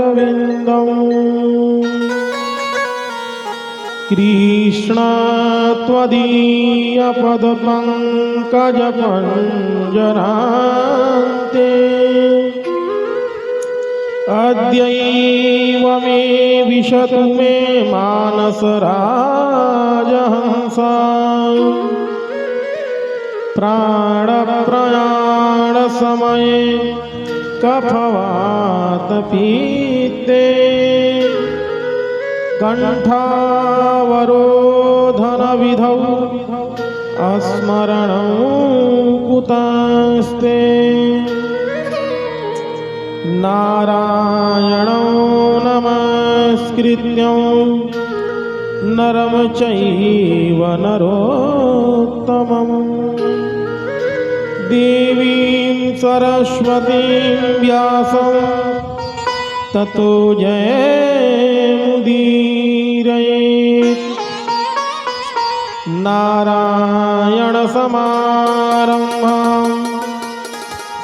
चरणारविन्दम् कृष्ण त्वदीयपदपङ्कजपञ्जरान्ते अद्यैव मे विशतु मे मानसराजहंसा प्राणप्रयाणसमये कफवातपीत्ते कण्ठावरोधनविधौ अस्मरणं कुतस्ते नारायणं नमस्कृत्यं नरं चैव नरोत्तमम् देवीं सरस्वतीं व्यासं ततो जयमुदीरयेत् नारायणसमारम्भां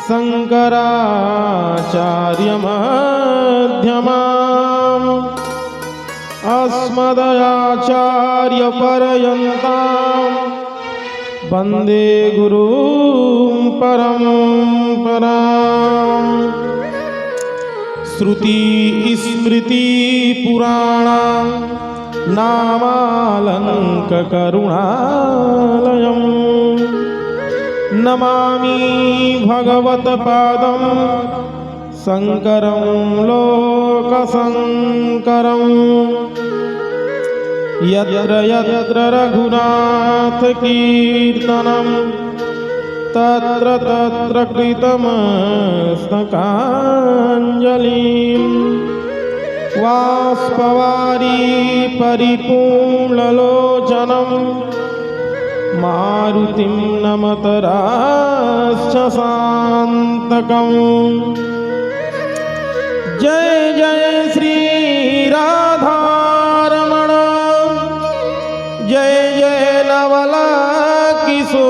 शङ्कराचार्यमध्यमाम् अस्मदाचार्यपर्यन्तां वन्दे गुरुं परम्पराम् श्रुतिस्मृतिपुराणानामालङ्ककरुणालयम् नमामि भगवत्पादं शङ्करं लोकशङ्करम् यत्र यत्र रघुनाथकीर्तनं तत्र तत्र कृतमस्तकाञ्जलिं वाष्पवारि परिपूर्णलोचनं मारुतिं नमत राक्षसान्तकम् जय जय श्री राधारमण जय जय नवला किशोर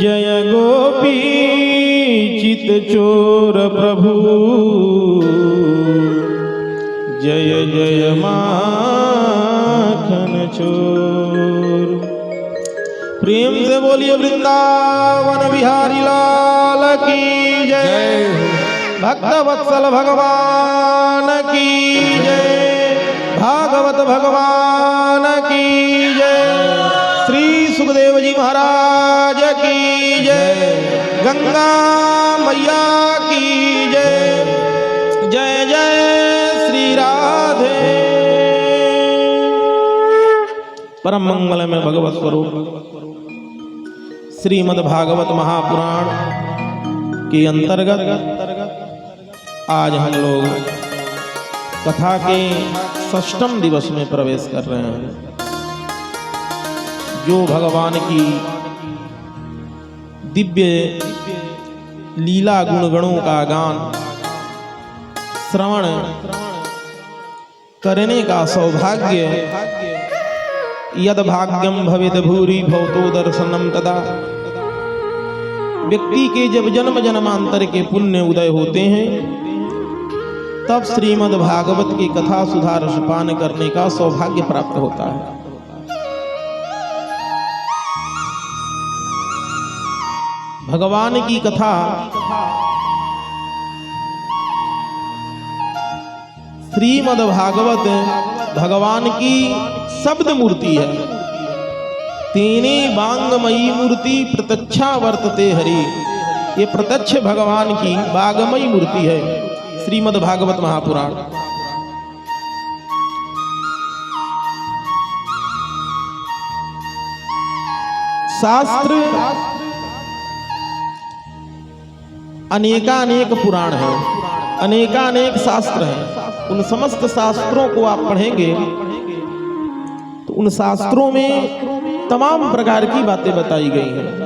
जय गोपी चित चोर प्रभु जय जय माखन चोर। प्रेम से बोलिए वृंदावन बिहारी लाल की जय। भक्त वत्सल भगवान की जय। भागवत भगवान की जय। श्री सुखदेव जी महाराज की जय। गंगा मैया की जय। जय जय श्री राधे। परम मंगल में भगवत स्वरूप श्रीमद् भागवत महापुराण के अंतर्गत आज हम लोग कथा के षष्ठम दिवस में प्रवेश कर रहे हैं, जो भगवान की दिव्य लीला गुणगणों का गान श्रवण करने का सौभाग्य यद भाग्यम भवेद भूरि भवतो दर्शनम तदा। व्यक्ति के जब जन्म जन्मांतर के पुण्य उदय होते हैं तब श्रीमद् भागवत की कथा सुधा रसपान करने का सौभाग्य प्राप्त होता है। भगवान की कथा श्रीमद् भागवत भगवान की शब्द मूर्ति है। तेने बांगमयी मूर्ति प्रत्यक्षा वर्तते हरि। ये प्रत्यक्ष भगवान की बागमयी मूर्ति है श्रीमद् भागवत महापुराण। शास्त्र अनेकानेक पुराण हैं, अनेकानेक शास्त्र हैं। उन समस्त शास्त्रों को आप पढ़ेंगे तो उन शास्त्रों में तमाम प्रकार की बातें बताई गई हैं।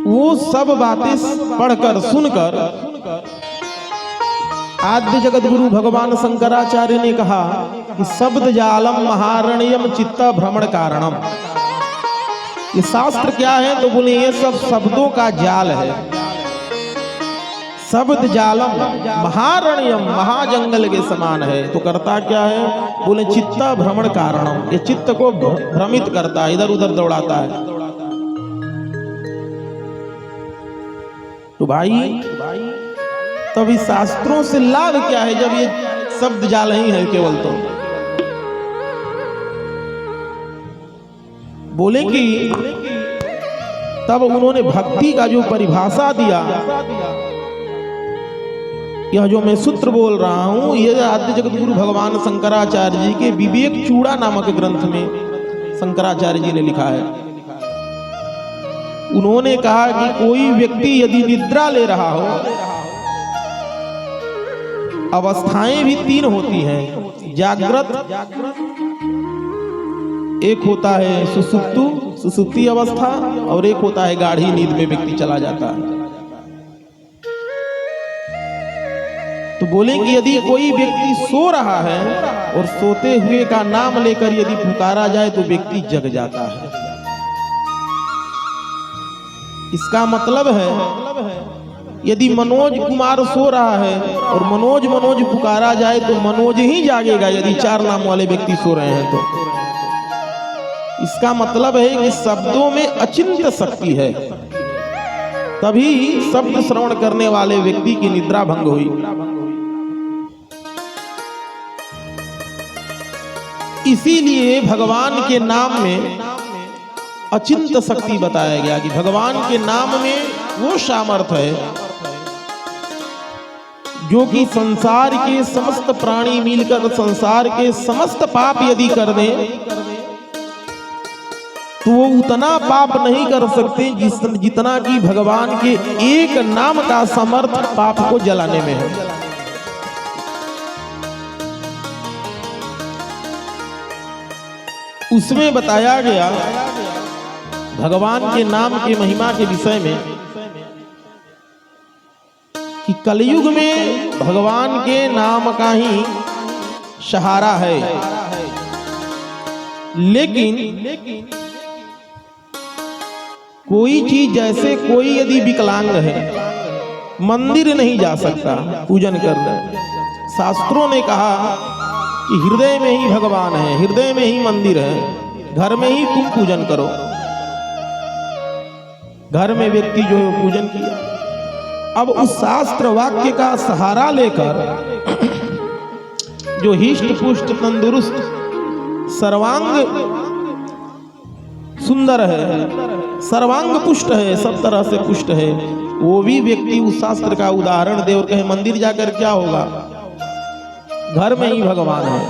वो सब बातें पढ़कर सुनकर आद्य जगत गुरु भगवान शंकराचार्य ने कहा कि शब्द जालम महारणयम चित्त भ्रमण कारणम। ये शास्त्र क्या है? तो बोले ये सब शब्दों का जाल है। शब्द जालम महारण्यम, महाजंगल के समान है। तो करता क्या है? बोले चित्ता भ्रमण कारणम, ये चित्त को भ्रमित करता है, इधर उधर दौड़ाता है। तो भाई तब इस शास्त्रों से लाभ क्या है जब ये शब्द जाल ही है केवल? तो बोले कि तब उन्होंने भक्ति का जो परिभाषा दिया, यह जो मैं सूत्र बोल रहा हूं, यह आद्य जगत गुरु भगवान शंकराचार्य जी के विवेक चूड़ा नामक ग्रंथ में शंकराचार्य जी ने लिखा है। उन्होंने कहा कि कोई व्यक्ति यदि निद्रा ले रहा हो, अवस्थाएं भी तीन होती हैं, जागृत, एक होता है सुसुप्ति अवस्था, और एक होता है गाढ़ी नींद में व्यक्ति चला जाता है। तो बोले कि यदि कोई व्यक्ति सो रहा है और सोते हुए का नाम लेकर यदि पुकारा जाए तो व्यक्ति जग जाता है। इसका मतलब है यदि मनोज कुमार सो रहा है और मनोज पुकारा जाए तो मनोज ही जागेगा, यदि चार नाम वाले व्यक्ति सो रहे हैं तो। इसका मतलब है कि शब्दों में अचिंत्य शक्ति है, तभी शब्द श्रवण करने वाले व्यक्ति की निद्रा भंग हुई। इसीलिए भगवान के नाम में अचिंत्य शक्ति बताया गया कि भगवान के नाम में वो सामर्थ्य है जो कि संसार के समस्त प्राणी मिलकर संसार के समस्त पाप यदि कर दें तो वो उतना पाप नहीं कर सकते जितना कि भगवान के एक नाम का समर्थ पाप को जलाने में है। उसमें बताया गया भगवान के नाम के महिमा के विषय में कि कलयुग में भगवान के नाम का ही सहारा है, लेकिन कोई चीज, जैसे कोई यदि विकलांग है, मंदिर नहीं जा सकता पूजन करने, शास्त्रों ने कहा कि हृदय में ही भगवान है, हृदय में ही मंदिर है, घर में ही तुम पूजन करो। घर में व्यक्ति जो है पूजन किया। अब उस शास्त्र वाक्य का सहारा लेकर जो हिष्ट पुष्ट तंदुरुस्त सर्वांग सुंदर है, सर्वांग पुष्ट है, सब तरह से पुष्ट है, वो भी व्यक्ति उस शास्त्र का उदाहरण दे और कहे मंदिर जाकर क्या होगा, घर में ही भगवान है,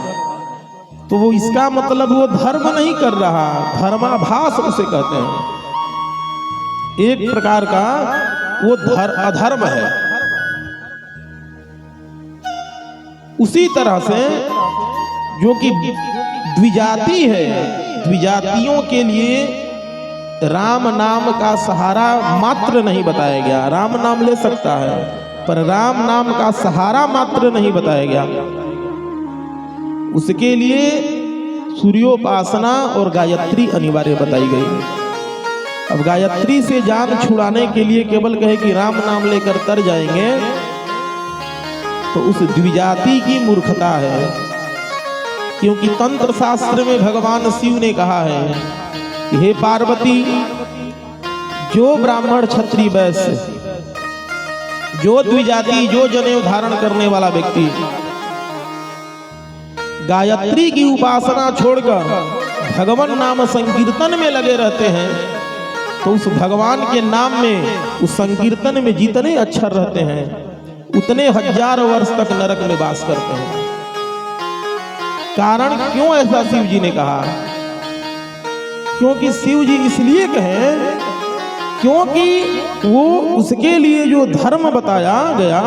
तो वो इसका मतलब वो धर्म नहीं कर रहा, धर्माभास उसे कहते हैं। एक प्रकार का वो अधर्म है। उसी तरह से जो कि द्विजाति है, द्विजातियों के लिए राम नाम का सहारा मात्र नहीं बताया गया। राम नाम ले सकता है पर राम नाम का सहारा मात्र नहीं बताया गया। उसके लिए सूर्योपासना और गायत्री अनिवार्य बताई गई। अब गायत्री से जान छुड़ाने के लिए केवल कहे कि राम नाम लेकर तर जाएंगे तो उस द्विजाति की मूर्खता है, क्योंकि तंत्र शास्त्र में भगवान शिव ने कहा है कि हे पार्वती, जो ब्राह्मण क्षत्रिय वैश्य, जो द्विजाति, जो जनेऊ धारण करने वाला व्यक्ति गायत्री की उपासना छोड़कर भगवान नाम संकीर्तन में लगे रहते हैं तो उस भगवान के नाम में, उस संकीर्तन में जितने अक्षर रहते हैं उतने हजार वर्ष तक नरक में वास करते हैं। कारण क्यों ऐसा शिव जी ने कहा? क्योंकि शिव जी इसलिए कहे क्योंकि वो उसके लिए जो धर्म बताया गया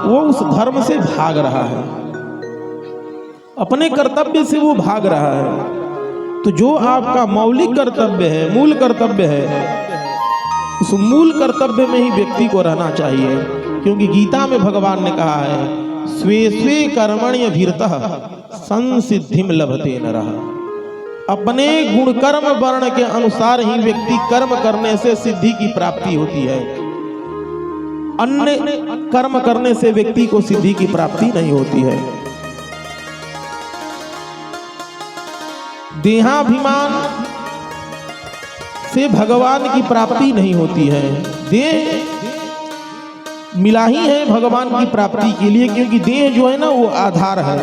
वो उस धर्म से भाग रहा है, अपने कर्तव्य से वो भाग रहा है। तो जो आपका मौलिक कर्तव्य है, मूल कर्तव्य है, उस मूल कर्तव्य में ही व्यक्ति को रहना चाहिए। क्योंकि गीता में भगवान ने कहा है स्वे स्वे कर्मण्यभिरतः संसिद्धिम लभते नरः। अपने गुण कर्म वर्ण के अनुसार ही व्यक्ति कर्म करने से सिद्धि की प्राप्ति होती है। अन्य कर्म करने से व्यक्ति को सिद्धि की प्राप्ति नहीं होती है। देहाभिमान से भगवान की प्राप्ति नहीं होती है। देह मिला ही है भगवान की प्राप्ति के लिए, क्योंकि देह जो है ना वो आधार है,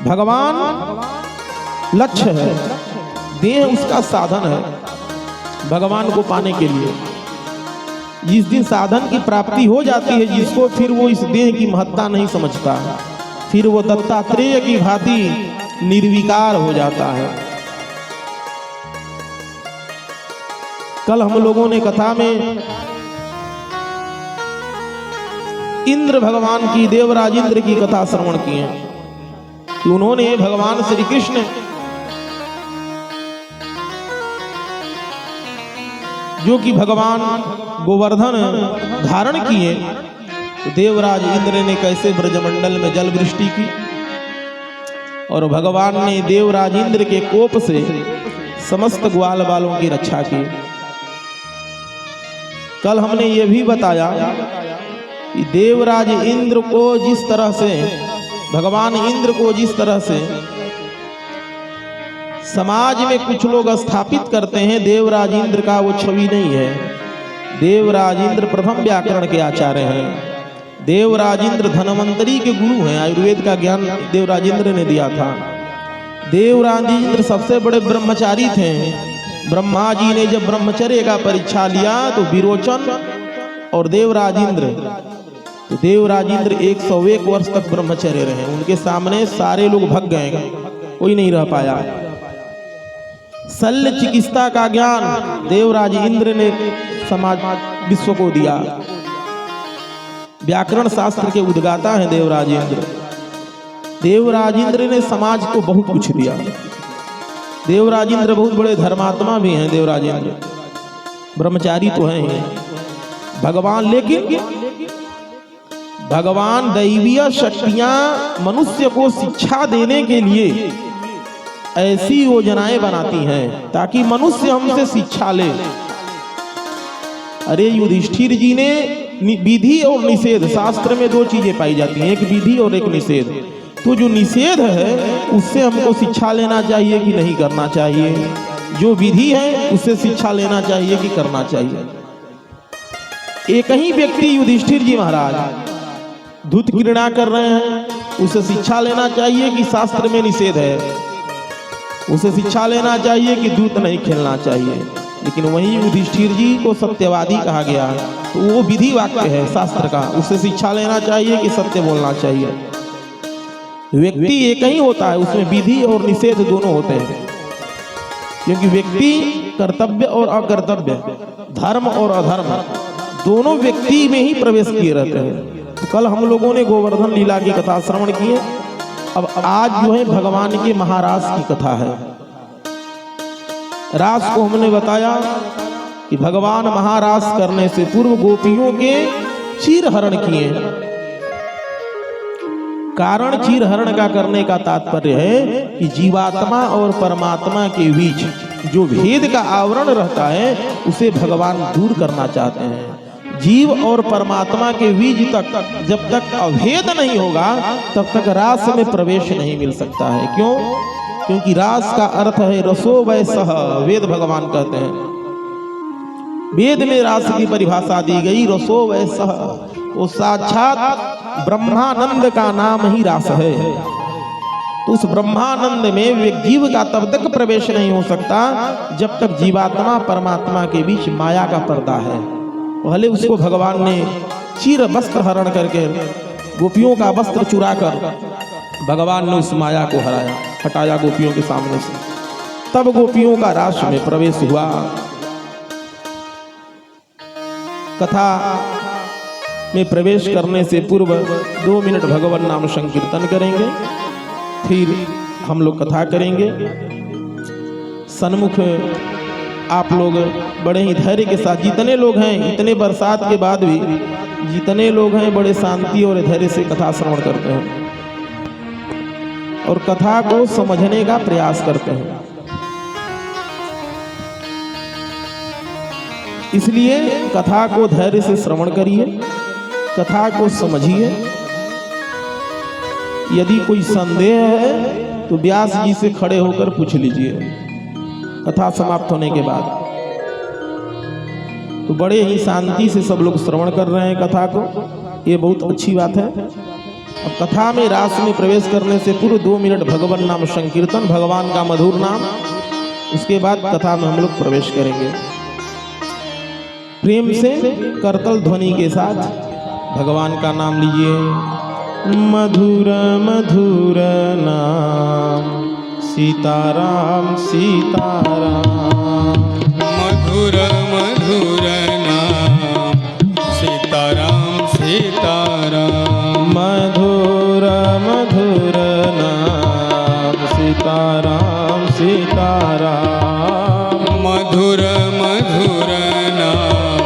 भगवान लक्ष्य है, देह उसका साधन है भगवान को पाने के लिए। जिस दिन साधन की प्राप्ति हो जाती है जिसको, फिर वो इस देह की महत्ता नहीं समझता, फिर वो दत्तात्रेय की भांति निर्विकार हो जाता है। कल हम लोगों ने कथा में इंद्र भगवान की, देवराज इंद्र की कथा श्रवण की है कि उन्होंने भगवान श्री कृष्ण जो कि भगवान गोवर्धन धारण किए, तो देवराज इंद्र ने कैसे ब्रजमंडल में जल वृष्टि की और भगवान ने देवराज इंद्र के कोप से समस्त ग्वाल बालों की रक्षा की। कल हमने ये भी बताया कि देवराज इंद्र को जिस तरह से, भगवान इंद्र को जिस तरह से समाज में कुछ लोग स्थापित करते हैं, देवराज इंद्र का वो छवि नहीं है। देवराज इंद्र प्रथम व्याकरण के आचार्य हैं। देवराज इंद्र धनवंतरी के गुरु हैं। आयुर्वेद का ज्ञान देवराज इंद्र ने दिया था। देवराज इंद्र सबसे बड़े ब्रह्मचारी थे। ब्रह्मा जी ने जब ब्रह्मचर्य का परीक्षा लिया तो विरोचन और देवराज इंद्र, तो देवराज इंद्र 101 वर्ष तक ब्रह्मचर्य रहे। उनके सामने सारे लोग भग गए, कोई नहीं रह पाया। शल्य चिकित्सा का ज्ञान देवराज इंद्र ने समाज विश्व को दिया। व्याकरण शास्त्र के उद्गाता हैं देवराज इंद्र। देवराज इंद्र ने समाज को बहुत कुछ दिया। देवराज इंद्र बहुत बड़े धर्मात्मा भी हैं। देवराज इंद्र ब्रह्मचारी तो हैं ही भगवान, लेकिन भगवान दैवीय शक्तियां मनुष्य को शिक्षा देने के लिए ऐसी योजनाएं बनाती हैं ताकि मनुष्य हमसे शिक्षा ले। अरे युधिष्ठिर जी ने विधि और निषेध, शास्त्र में दो चीजें पाई जाती हैं, एक विधि और एक निषेध। तो जो निषेध है उससे हमको शिक्षा लेना चाहिए कि नहीं करना चाहिए, जो विधि है उससे शिक्षा लेना चाहिए कि करना चाहिए। एक ही व्यक्ति युधिष्ठिर जी महाराज धूत क्रीड़ा कर रहे हैं, उसे शिक्षा लेना चाहिए कि शास्त्र में निषेध है, उसे शिक्षा लेना चाहिए कि दूत नहीं खेलना चाहिए। लेकिन वहीं युधिष्ठिर जी को सत्यवादी कहा गया, तो वो विधि वाक्य है शास्त्र का, उसे शिक्षा लेना चाहिए कि सत्य बोलना चाहिए। व्यक्ति एक ही होता है, उसमें विधि और निषेध दोनों होते हैं, क्योंकि व्यक्ति कर्तव्य और अकर्तव्य, धर्म और अधर्म दोनों व्यक्ति में ही प्रवेश किए रहते हैं। तो कल हम लोगों ने गोवर्धन लीला की कथा श्रवण की है। अब आज जो है भगवान के महारास की कथा है। रास को हमने बताया कि भगवान महारास करने से पूर्व गोपियों के चीरहरण किए। कारण चीरहरण का करने का तात्पर्य है कि जीवात्मा और परमात्मा के बीच जो भेद का आवरण रहता है उसे भगवान दूर करना चाहते हैं। जीव और परमात्मा के बीच जब तक अभेद नहीं होगा तब तक रास में प्रवेश नहीं मिल सकता है। क्यों? क्योंकि रास का अर्थ है रसो वै सह, वेद भगवान कहते हैं। वेद में रास की परिभाषा दी गई, रसो वै सह, वो साक्षात ब्रह्मानंद का नाम ही रास है। तो उस ब्रह्मानंद में जीव का तब तक प्रवेश नहीं हो सकता जब तक जीवात्मा परमात्मा के बीच माया का पर्दा है। पहले उसको भगवान ने चीर वस्त्र हरण करके, गोपियों का वस्त्र चुरा कर भगवान ने उस माया को हटाया गोपियों के सामने से, तब गोपियों का रास में प्रवेश हुआ। कथा में प्रवेश करने से पूर्व 2 मिनट भगवान नाम संकीर्तन करेंगे, फिर हम लोग कथा करेंगे। सन्मुख आप लोग बड़े ही धैर्य के साथ, जितने लोग हैं, इतने बरसात के बाद भी जितने लोग हैं बड़े शांति और धैर्य से कथा श्रवण करते हैं और कथा को समझने का प्रयास करते हैं। इसलिए कथा को धैर्य से श्रवण करिए, कथा को समझिए। यदि कोई संदेह है तो व्यास जी से खड़े होकर पूछ लीजिए कथा समाप्त होने के बाद। तो बड़े ही शांति से सब लोग श्रवण कर रहे हैं कथा को, ये बहुत अच्छी बात है। अब कथा में रास में प्रवेश करने से पूर्व 2 मिनट भगवान नाम संकीर्तन, भगवान का मधुर नाम, उसके बाद कथा में हम लोग प्रवेश करेंगे। प्रेम से करतल ध्वनि के साथ भगवान का नाम लीजिए। मधुर मधुर नाम सीताराम सीताराम, मधुर मधुर नाम सीताराम सीताराम, मधुर मधुर नाम सीताराम सीताराम, मधुर मधुर नाम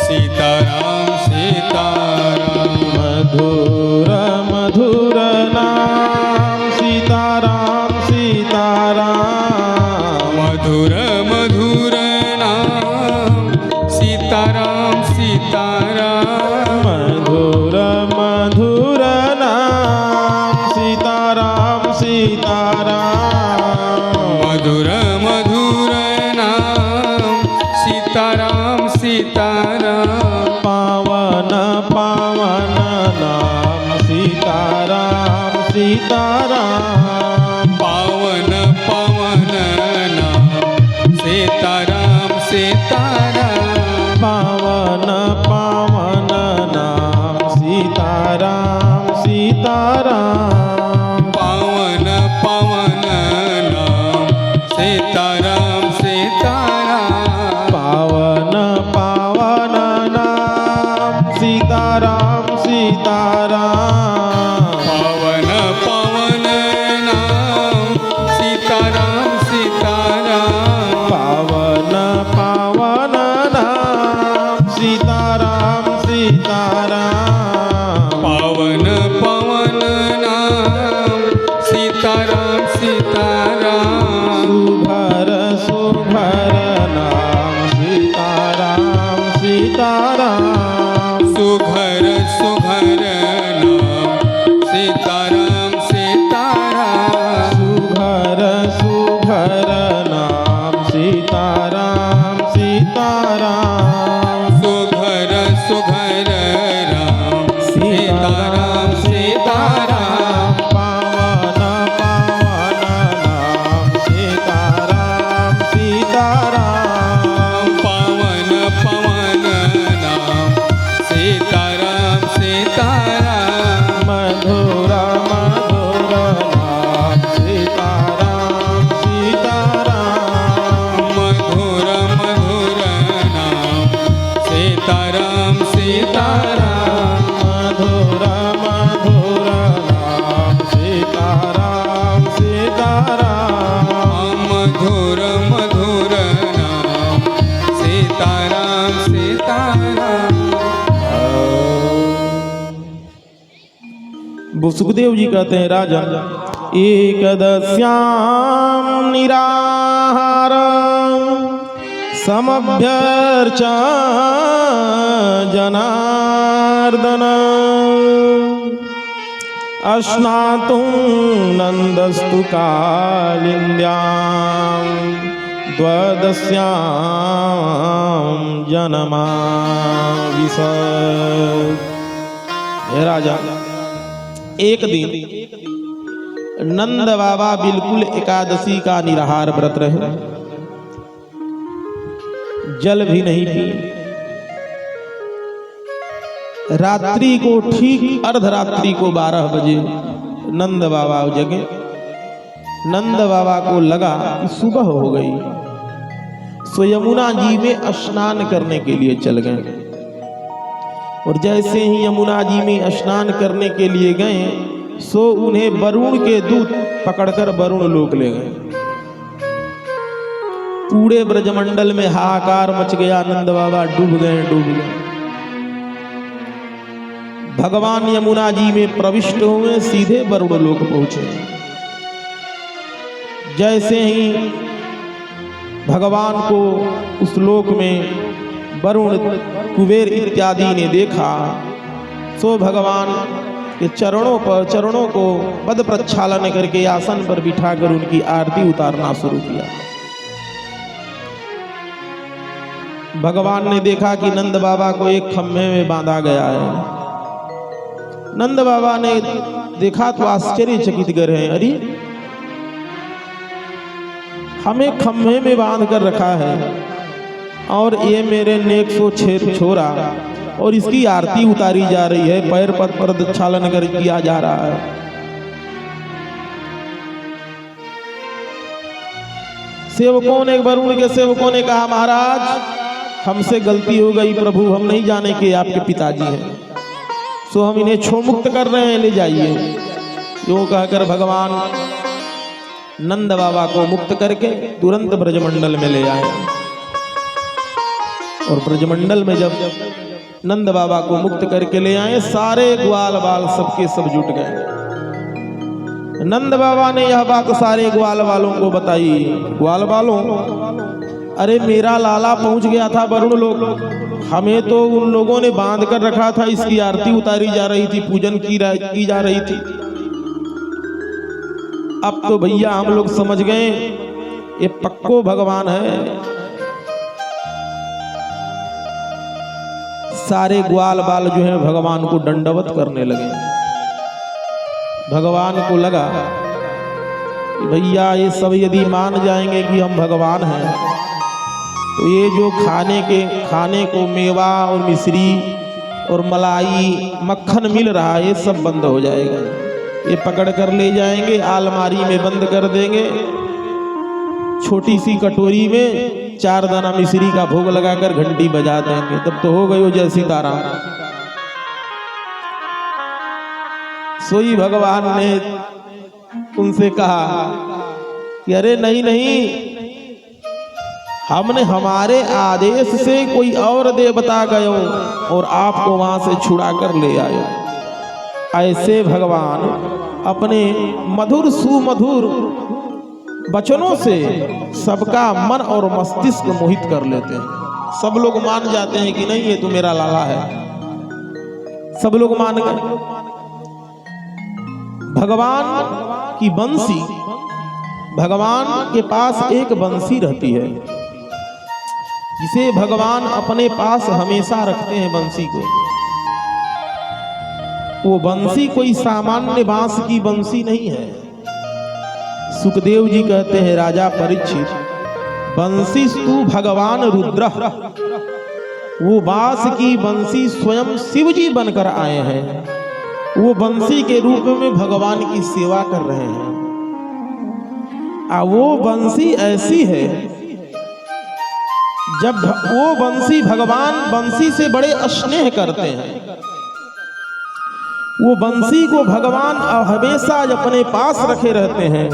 सीताराम सीताराम, मधुर मधुर नाम सीताराम सीताराम, मधुर मधुर नाम सीताराम सीताराम, मधुर मधुर नाम सीताराम सीताराम, मधुर मधुर नाम सीताराम सीताराम, पावन पावन नाम सीताराम सीताराम, पावन पावन नाम सीताराम सीताराम, पावन पावन नाम सीताराम सीताराम, पावन पावन नाम सीताराम सीताराम, पावन पावन नाम सीताराम सीताराम, पावन पावन नाम सीताराम सीताराम, पावन पावन नाम सीताराम सीताराम, पावन पावन नाम सीताराम सीताराम, सुभर सुभर नाम सीताराम सीताराम, सुघर सुघर नाम सीताराम सीताराम, सुभर सुभर नाम सीताराम सीताराम, सुघर सुघर राम सीताराम सीताराम, पावन पावन नाम सीताराम सीताराम, पावन पावन नाम सीताराम सीताराम, मधुर मधुर नाम सीताराम सीताराम, मधुर मधुर नाम सीताराम सीताराम, मधुर मधुर नाम सीताराम सीताराम, मधुर मधुर नाम सीताराम सीताराम। सुखदेव जी कहते हैं, राजन एकदस्याम निराहार समभ्यर्चा जनार्दन अश्नातुं नंदस्तु कालिन्द्यां द्वादश्यां जनमा विशद। हे राजा, एक दिन नंद बाबा बिल्कुल एकादशी का निराहार व्रत रहे, जल भी नहीं पिए। रात्रि को ठीक अर्धरात्रि को 12 बजे नंद बाबा जगे। नंद बाबा को लगा कि सुबह हो गई, सो यमुना जी में स्नान करने के लिए चल गए। और जैसे ही यमुना जी में स्नान करने के लिए गए, सो उन्हें वरुण के दूत पकड़कर वरुण लोक ले गए। पूरे ब्रजमंडल में हाहाकार मच गया, नंद बाबा डूब गए डूब गए। भगवान यमुना जी में प्रविष्ट हुए, सीधे वरुण लोक पहुंचे। जैसे ही भगवान को उस लोक में वरुण, कुबेर इत्यादि ने देखा, सो भगवान के चरणों को पद प्रक्षालन करके आसन पर बिठाकर उनकी आरती उतारना शुरू किया। भगवान ने देखा कि नंद बाबा को एक खम्भे में बांधा गया है। नंद बाबा ने देखा तो आश्चर्यचकित कर रहे हैं, अरे हमें खम्भे में बांध कर रखा है और ये मेरे नेक सो छोरा और इसकी आरती उतारी जा रही है, पैर पद प्रक्षालन कर किया जा रहा है। सेवकों ने, वरुण के सेवकों ने कहा, महाराज हमसे गलती हो गई प्रभु, हम नहीं जाने कि आपके पिताजी हैं, सो हम इन्हें छो मुक्त कर रहे हैं, ले जाइए। यो कहकर भगवान नंद बाबा को मुक्त करके तुरंत ब्रजमंडल में ले आए। और ब्रजमंडल में जब नंद बाबा को मुक्त करके ले आए, सारे ग्वाल बाल सबके सब जुट गए। नंद बाबा ने यह बात सारे ग्वाल वालों को बताई। ग्वाल वालों, अरे मेरा लाला पहुंच गया था वरुण लोग, हमें तो उन लोगों ने बांध कर रखा था, इसकी आरती उतारी जा रही थी, पूजन की जा रही थी। अब तो भैया हम लोग समझ गए ये पक्को भगवान है। सारे ग्वाल बाल जो है भगवान को दंडवत करने लगे। भगवान को लगा कि भैया ये सब यदि मान जाएंगे कि हम भगवान हैं तो ये जो खाने को मेवा और मिश्री और मलाई मक्खन मिल रहा है, ये सब बंद हो जाएगा। ये पकड़ कर ले जाएंगे, अलमारी में बंद कर देंगे, छोटी सी कटोरी में 4 दाना मिश्री का भोग लगाकर घंटी बजा देंगे, तब तो हो गई हो जय सीताराम। सोई भगवान ने उनसे कहा कि अरे नहीं नहीं, हमने हमारे आदेश से कोई और देवता गए और आपको वहां से छुड़ा कर ले आए। ऐसे भगवान अपने मधुर सुमधुर वचनों से सबका मन और मस्तिष्क मोहित कर लेते हैं। सब लोग मान जाते हैं कि नहीं ये तो मेरा लाला है, सब लोग मान गए। भगवान की बंसी, भगवान के पास एक बंसी रहती है जिसे भगवान अपने पास हमेशा रखते हैं। बंसी को, वो बंसी कोई सामान्य बांस की बंसी नहीं है। सुखदेव जी कहते हैं राजा परीक्षित, बंसी तू भगवान रुद्र, वो बांस की बंसी स्वयं शिव जी बनकर आए हैं। वो बंसी के रूप में भगवान की सेवा कर रहे हैं। वो बंसी ऐसी है, जब वो बंसी, भगवान बंसी से बड़े स्नेह करते हैं। वो बंसी को भगवान हमेशा अपने पास रखे रहते हैं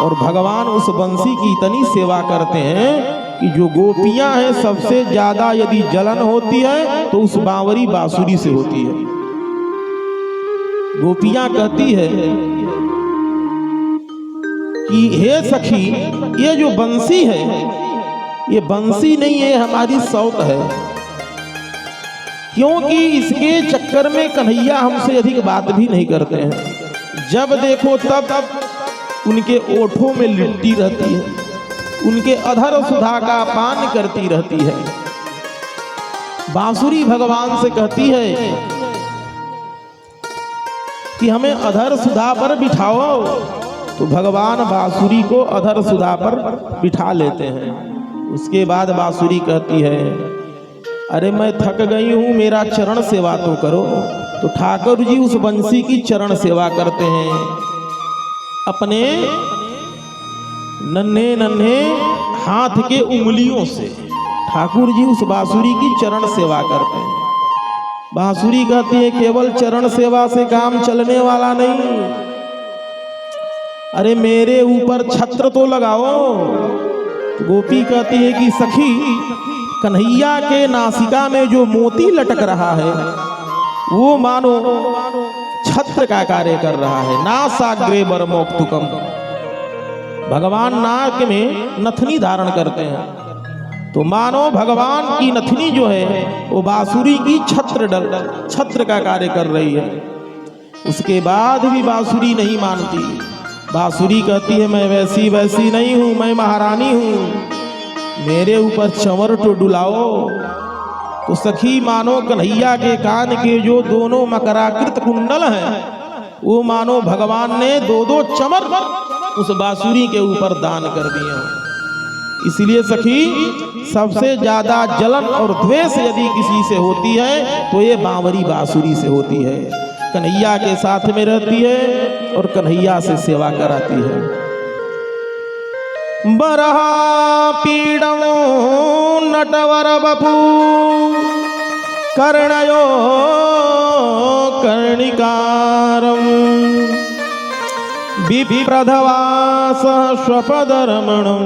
और भगवान उस बंसी की इतनी सेवा करते हैं कि जो गोपियां हैं सबसे ज्यादा यदि जलन होती है तो उस बांवरी बांसुरी से होती है। गोपियां कहती है कि हे सखी, ये जो बंसी है ये बंसी नहीं है, हमारी सौत है, क्योंकि इसके चक्कर में कन्हैया हमसे अधिक बात भी नहीं करते हैं। जब देखो तब उनके ओठों में लिट्टी रहती है, उनके अधर सुधा का पान करती रहती है। बांसुरी भगवान से कहती है कि हमें अधर सुधा पर बिठाओ, तो भगवान बांसुरी को अधर सुधा पर बिठा लेते हैं। उसके बाद बांसुरी कहती है, अरे मैं थक गई हूं, मेरा चरण सेवा तो करो। तो ठाकुर जी उस बंसी की चरण सेवा करते हैं। अपने नन्हे नन्हे हाथ के उंगलियों से ठाकुर जी उस बांसुरी की चरण सेवा करते हैं। बांसुरी कहती है केवल चरण सेवा से काम चलने वाला नहीं, अरे मेरे ऊपर छत्र तो लगाओ। गोपी कहती है कि सखी, कन्हैया के नासिका में जो मोती लटक रहा है वो मानो छत्र का कार्य कर रहा है। नासाग्रे बरमोक्तुकम, भगवान नाक में नथनी धारण करते हैं तो मानो भगवान की नथनी जो है वो बांसुरी की छत्र का कार्य कर रही है। उसके बाद भी बांसुरी नहीं मानती। बांसुरी कहती है मैं वैसी वैसी नहीं हूं, मैं महारानी हूं, मेरे ऊपर चंवर तो डुलाओ। तो सखी मानो कन्हैया के कान के जो दोनों मकराकृत कुंडल हैं वो मानो भगवान ने दो दो चमर उस बांसुरी के ऊपर दान कर दिए हैं। इसलिए सखी सबसे ज्यादा जलन और द्वेष यदि किसी से होती है तो ये बांवरी बांसुरी से होती है। कन्हैया के साथ में रहती है और कन्हैया से सेवा कराती है। बरहा पीड़मो नटवर बपू कर्णयो कर्णिकारम विप्रधवास स्वपदरमणं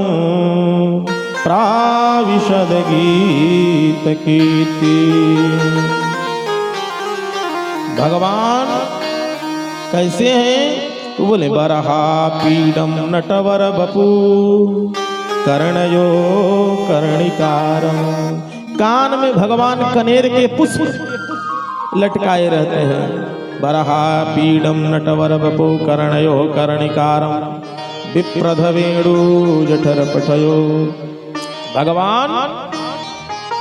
प्राविशद गीत कीर्ति। भगवान कैसे हैं तो बोले बरहा पीडम नटवर बपू कर्णयो कर्णिकारम। कान में भगवान कनेर के पुष्प लटकाए रहते हैं। बरहा पीडम नटवर बपू कर्णयो कर्णिकारम विप्रधवेणु जठर पठयो। भगवान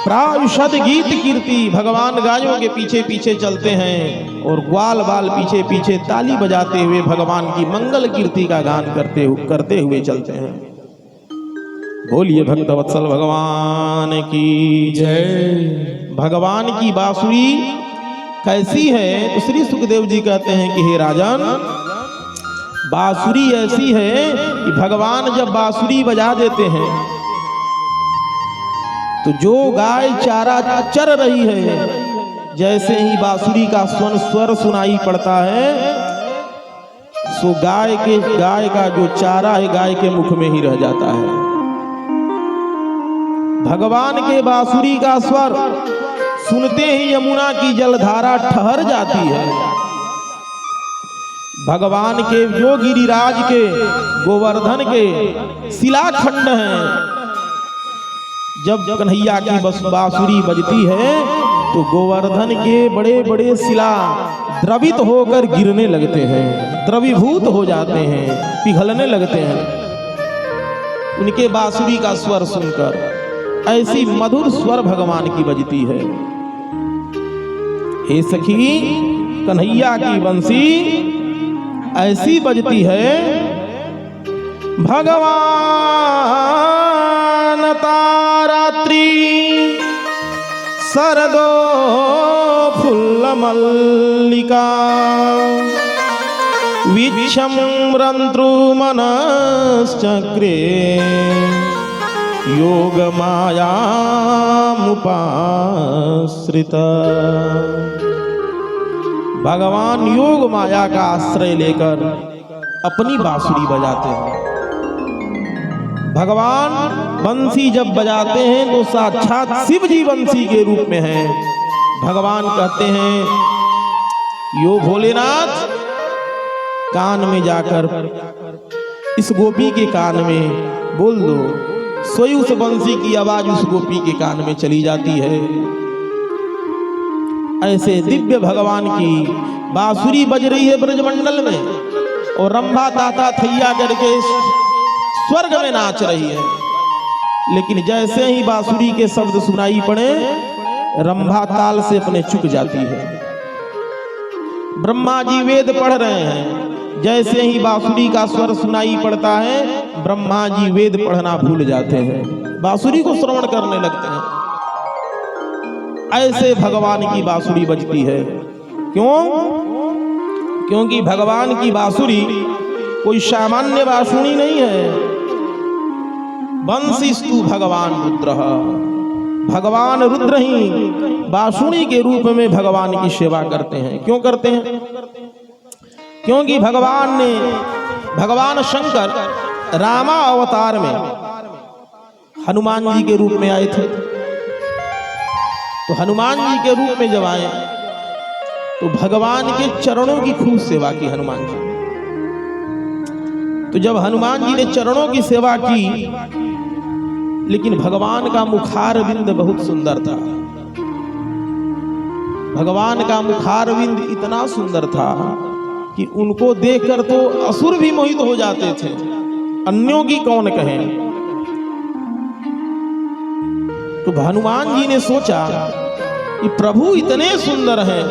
प्राविशद गीत कीर्ति, भगवान गायों के पीछे पीछे चलते हैं और ग्वाल बाल पीछे पीछे ताली बजाते हुए भगवान की मंगल कीर्ति का गान करते हुए चलते हैं। बोलिए भक्तवत्सल भगवान की जय। भगवान की बांसुरी कैसी है तो श्री सुखदेव जी कहते हैं कि हे राजन, बांसुरी ऐसी है कि भगवान जब बांसुरी बजा देते हैं तो जो गाय चारा चर रही है, जैसे ही बांसुरी का स्वर सुनाई पड़ता है सो गाय का जो चारा है गाय के मुख में ही रह जाता है। भगवान के बांसुरी का स्वर सुनते ही यमुना की जलधारा ठहर जाती है। भगवान के जो गिरिराज के गोवर्धन के शिलाखंड हैं, जब कन्हैया की बांसुरी बजती है तो गोवर्धन के बड़े बड़े शिला द्रवित होकर गिरने लगते हैं, द्रवीभूत हो जाते हैं, पिघलने लगते हैं उनके बांसुरी का स्वर सुनकर। ऐसी मधुर स्वर भगवान की बजती है। हे सखी, कन्हैया की बंसी ऐसी बजती है। भगवान तारात्रि सरदो फुल्ल मल्लिका विच्छम रंत्रु मनश्चक्रे योग माया मुपाश्रित। भगवान योग माया का आश्रय लेकर अपनी बांसुरी बजाते हैं। भगवान बंसी जब बजाते हैं तो साक्षात शिव जी बंसी के रूप में हैं। भगवान कहते हैं यो भोलेनाथ, कान में जाकर इस गोपी के कान में बोल दो। सोई उस बंसी की आवाज उस गोपी के कान में चली जाती है। ऐसे दिव्य भगवान की बांसुरी बज रही है ब्रजमंडल में और रंभा ताता थैया करके स्वर्ग में नाच रही है। लेकिन जैसे ही बांसुरी के शब्द सुनाई पड़े रंभा ताल से अपने चुक जाती है। ब्रह्मा जी वेद पढ़ रहे हैं, जैसे ही बांसुरी का स्वर सुनाई पड़ता है ब्रह्मा जी वेद पढ़ना भूल जाते हैं, बांसुरी को श्रवण करने लगते हैं। ऐसे भगवान की बांसुरी बजती है। क्यों? क्योंकि भगवान की बांसुरी कोई सामान्य बांसुरी नहीं है। बंसिस्तु भगवान रुद्र, भगवान रुद्र ही बांसुरी के रूप में भगवान की सेवा करते हैं। क्यों करते हैं? क्योंकि भगवान शंकर रामा अवतार में हनुमान जी के रूप में आए थे। तो हनुमान जी के रूप में जब आए तो भगवान के चरणों की खूब सेवा की हनुमान जी। तो जब हनुमान जी ने चरणों की सेवा की लेकिन भगवान का मुखारविंद बहुत सुंदर था। भगवान का मुखारविंद इतना सुंदर था कि उनको देखकर तो असुर भी मोहित हो जाते थे, अन्यों की कौन कहे। तो हनुमान जी ने सोचा कि प्रभु इतने सुंदर हैं।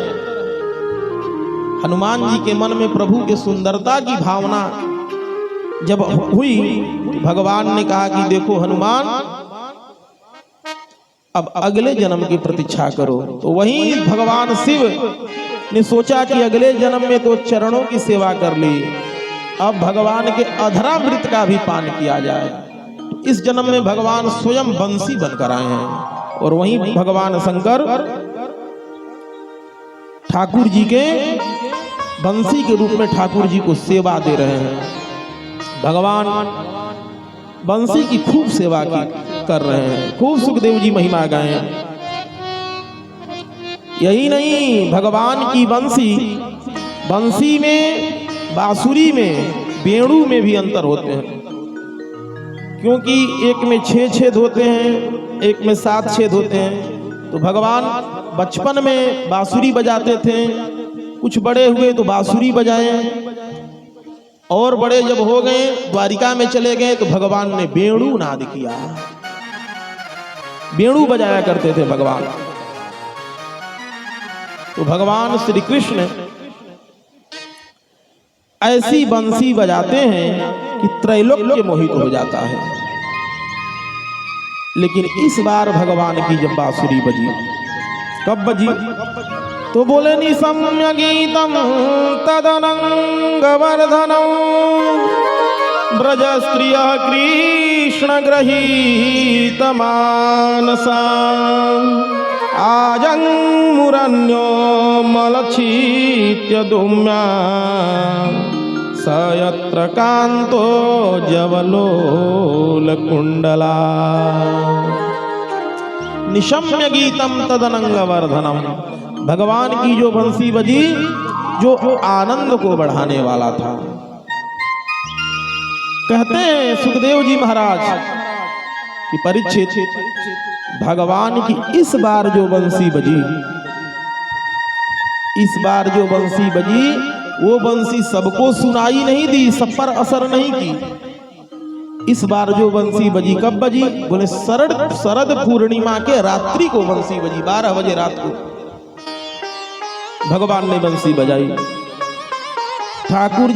हनुमान जी के मन में प्रभु के सुंदरता की भावना जब हुई तो भगवान ने कहा कि देखो हनुमान, अब अगले जन्म की प्रतीक्षा करो। तो वहीं भगवान शिव ने सोचा कि अगले जन्म में तो चरणों की सेवा कर ली, अब भगवान के अधरामृत का भी पान किया जाए। तो इस जन्म में भगवान स्वयं बंसी बनकर आए हैं और वहीं भगवान शंकर ठाकुर जी के बंसी के रूप में ठाकुर जी को सेवा दे रहे हैं। भगवान बंसी की खूब सेवा कर रहे हैं, खूब सुखदेव जी महिमा गाएं। यही नहीं, भगवान की बंसी में, बांसुरी में, बेणु में भी अंतर होते हैं, क्योंकि एक में 6 छेद होते हैं, एक में 7 छेद होते हैं। तो भगवान बचपन में बांसुरी बजाते थे, कुछ बड़े हुए तो बांसुरी बजाए, और बड़े जब हो गए द्वारिका में चले गए तो भगवान ने बेणु नाद किया, बेणु बजाया करते थे भगवान। तो भगवान श्री कृष्ण ऐसी बंसी बजाते हैं कि त्रैलोक्य मोहित हो जाता है। लेकिन इस बार भगवान की जब बांसुरी बजी, कब बजी? तो बोले निशम्य गीतम तदनंग वर्धनम ब्रज स्त्रिय कृष्ण गृहीत मानसा आजन्मुरन्यो मलक्षित्य दुम्या सयत्र कांतो जवलोल कुंडला। निशम्य गीतम तदनंग वर्धनम, भगवान की जो बंसी बजी जो आनंद को बढ़ाने वाला था। कहते हैं सुखदेव जी महाराज कि परीक्षित, भगवान की इस बार जो बंसी बजी, इस बार जो बंसी बजी, वो बंसी सबको सुनाई नहीं दी, सब पर असर नहीं की। इस बार जो बंसी बजी, कब बजी? बोले शरद पूर्णिमा के रात्रि को बंसी बजी, 12 बजे रात को भगवान ने बंसी बजाई। ठाकुर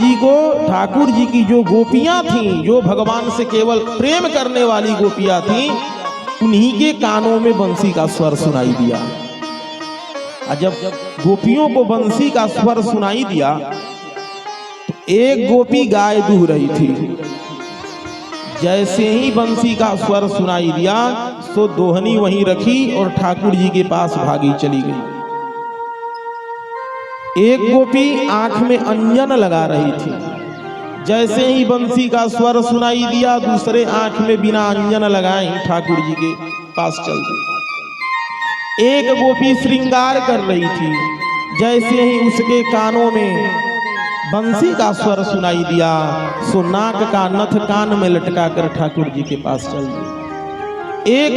जी की जो गोपियां थीं, जो भगवान से केवल प्रेम करने वाली गोपियां थीं, उन्हीं के कानों में बंसी का स्वर सुनाई दिया। और जब गोपियों को बंसी का स्वर सुनाई दिया तो एक गोपी गाय दूह रही थी। जैसे ही बंसी का स्वर सुनाई दिया तो दोहनी वहीं रखी और ठाकुर जी के पास भागी चली गई। एक गोपी आंख में अंजन लगा रही थी, जैसे ही बंसी का स्वर सुनाई दिया दूसरे आंख में बिना अंजन लगाए ठाकुर जी के पास चल गई। एक गोपी श्रृंगार कर रही थी, जैसे ही उसके कानों में बंसी का स्वर सुनाई दिया सो नाक का नथ कान में लटका कर ठाकुर जी के पास चल गई। एक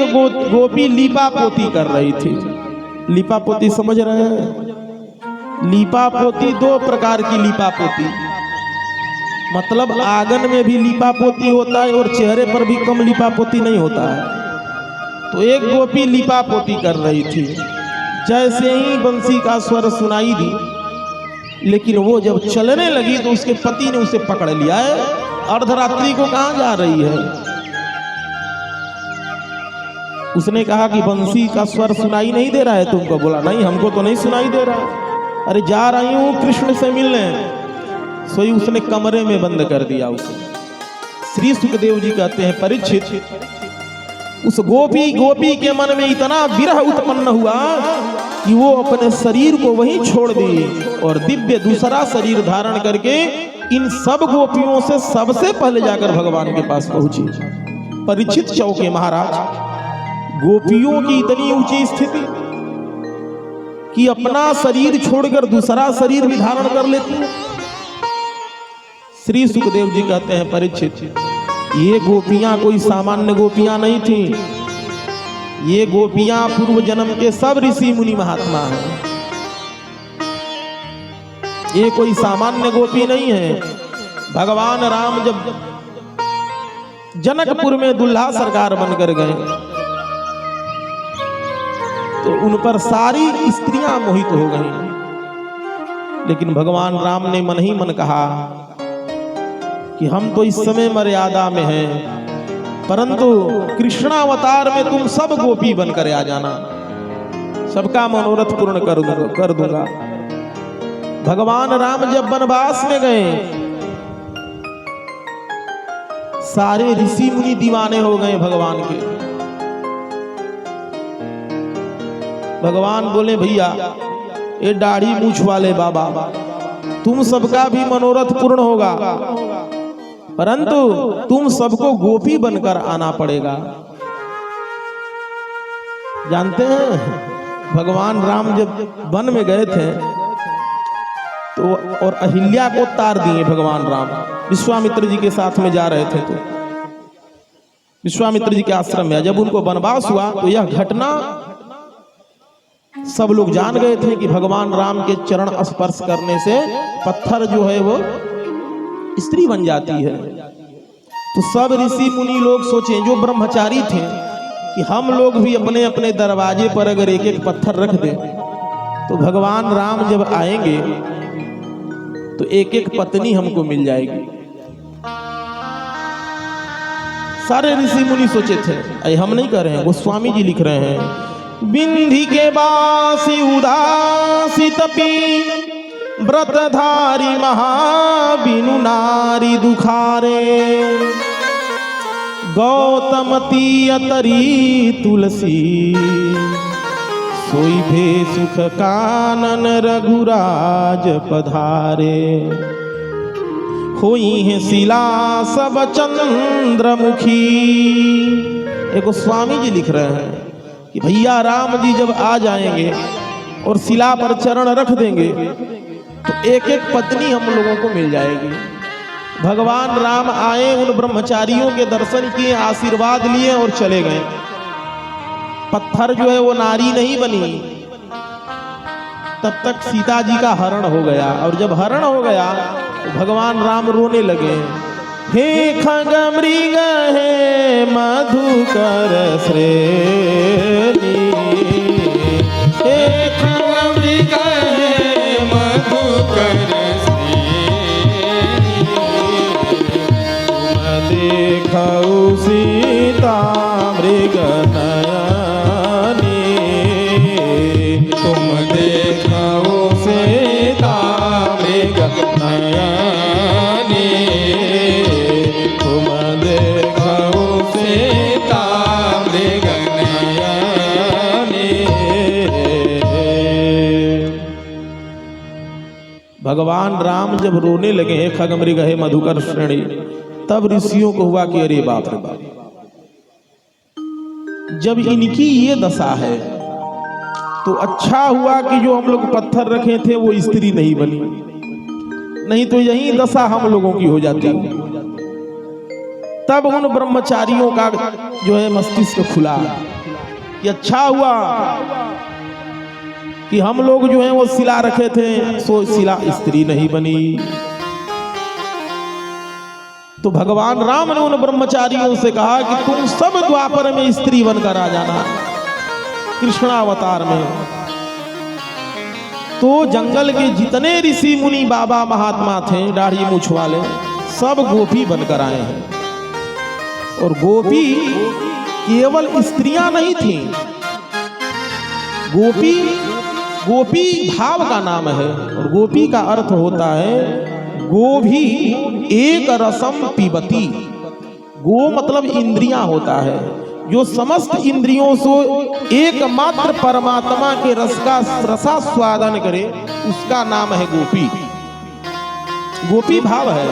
गोपी लीपा पोती कर रही थी। लीपा पोती समझ रहे हैं? लीपा पोती 2 प्रकार की लीपा पोती, मतलब आंगन में भी लीपा पोती होता है और चेहरे पर भी कम लीपा पोती नहीं होता है। तो एक गोपी लीपा पोती कर रही थी, जैसे ही बंसी का स्वर सुनाई दी, लेकिन वो जब चलने लगी तो उसके पति ने उसे पकड़ लिया है। अर्धरात्रि को कहाँ जा रही है? उसने कहा कि बंसी का स्वर सुनाई नहीं दे रहा है तुमको? बोला नहीं, हमको तो नहीं सुनाई दे रहा। अरे जा रही हूं कृष्ण से मिलने। सोई उसने कमरे में बंद कर दिया उसे। श्री सुखदेव जी कहते हैं परीक्षित, उस गोपी के मन में इतना विरह उत्पन्न हुआ कि वो अपने शरीर को वहीं छोड़ दी और दिव्य दूसरा शरीर धारण करके इन सब गोपियों से सबसे पहले जाकर भगवान के पास पहुंची। परीक्षित चौके महाराज, गोपियों की इतनी ऊंची स्थिति कि अपना शरीर छोड़कर दूसरा शरीर भी धारण कर लेती है। श्री सुखदेव जी कहते हैं परीक्षित, ये गोपियां कोई सामान्य गोपियां नहीं थी, ये गोपियां पूर्व जन्म के सब ऋषि मुनि महात्मा हैं। ये कोई सामान्य गोपी नहीं है। भगवान राम जब जनकपुर में दुल्हा सरकार बनकर गए तो उन पर सारी स्त्रियां मोहित हो गईं। लेकिन भगवान राम ने मन ही मन कहा कि हम तो इस समय मर्यादा में हैं, परंतु कृष्णावतार में तुम सब गोपी बनकर आ जाना, सबका मनोरथ पूर्ण कर दूंगा। भगवान राम जब वनवास में गए, सारे ऋषि मुनि दीवाने हो गए भगवान के। भगवान बोले, भैया ये दाढ़ी मूछ वाले बाबा, तुम सबका भी मनोरथ पूर्ण होगा, परंतु तुम सबको गोपी बनकर आना पड़ेगा। जानते हैं भगवान राम जब वन में गए थे तो और अहिल्या को तार दिए भगवान राम, विश्वामित्र जी के साथ में जा रहे थे तो विश्वामित्र जी के आश्रम में जब उनको वनवास हुआ तो यह घटना सब लोग जान गए थे कि भगवान राम के चरण स्पर्श करने से पत्थर जो है वो स्त्री बन जाती है। तो सब ऋषि मुनि लोग सोचे, जो ब्रह्मचारी थे, कि हम लोग भी अपने अपने दरवाजे पर अगर एक एक पत्थर रख दें तो भगवान राम जब आएंगे तो एक एक पत्नी हमको मिल जाएगी। सारे ऋषि मुनि सोचे थे, हम नहीं कर रहे हैं, गोस्वामी जी लिख रहे हैं, बिंधी के बासी उदासी तपी व्रतधारी महाबिनु नारी दुखारे, गौतमती अतरी तुलसी सोई भे सुख कानन रघुराज पधारे, होई है शिला सब चंद्रमुखी। एक गोस्वामी जी लिख रहे हैं कि भैया राम जी जब आ जाएंगे और शिला पर चरण रख देंगे तो एक एक पत्नी हम लोगों को मिल जाएगी। भगवान राम आए, उन ब्रह्मचारियों के दर्शन किए, आशीर्वाद लिए और चले गए। पत्थर जो है वो नारी नहीं बनी, तब तक सीता जी का हरण हो गया। और जब हरण हो गया तो भगवान राम रोने लगे, हे खग मृग हे मधुकर श्रेणी, हे खग मृग हे मधुकर श्रेणी, तुम देखौ सीता मृग नयनी, तुम देखो सीता मृग नयनी, तुम देखौ सीता मृग नयनी। भगवान राम जब रोने लगे, हे खग मृग हे मधुकर श्रेणी, तब ऋषियों को हुआ कि अरे बाप रे बाप, जब इनकी ये दशा है तो अच्छा हुआ कि जो हम लोग पत्थर रखे थे वो स्त्री नहीं बनी, नहीं तो यही दशा हम लोगों की हो जाती। तब उन ब्रह्मचारियों का जो है मस्तिष्क खुला कि अच्छा हुआ कि हम लोग जो है वो शिला रखे थे, सो शिला स्त्री नहीं बनी। तो भगवान राम ने उन ब्रह्मचारियों से कहा कि तुम सब द्वापर में स्त्री बनकर आ जाना, कृष्णावतार में। तो जंगल के जितने ऋषि मुनि बाबा महात्मा थे दाढ़ी मूछ वाले, सब गोपी बनकर आए हैं। और गोपी केवल स्त्रियां नहीं थी, गोपी गोपी भाव का नाम है। और गोपी का अर्थ होता है गोभी एक रसम पीबती। गो मतलब इंद्रियां होता है, जो समस्त इंद्रियों से एकमात्र परमात्मा के रस का रसास्वादन करे, उसका नाम है गोपी। गोपी भाव है।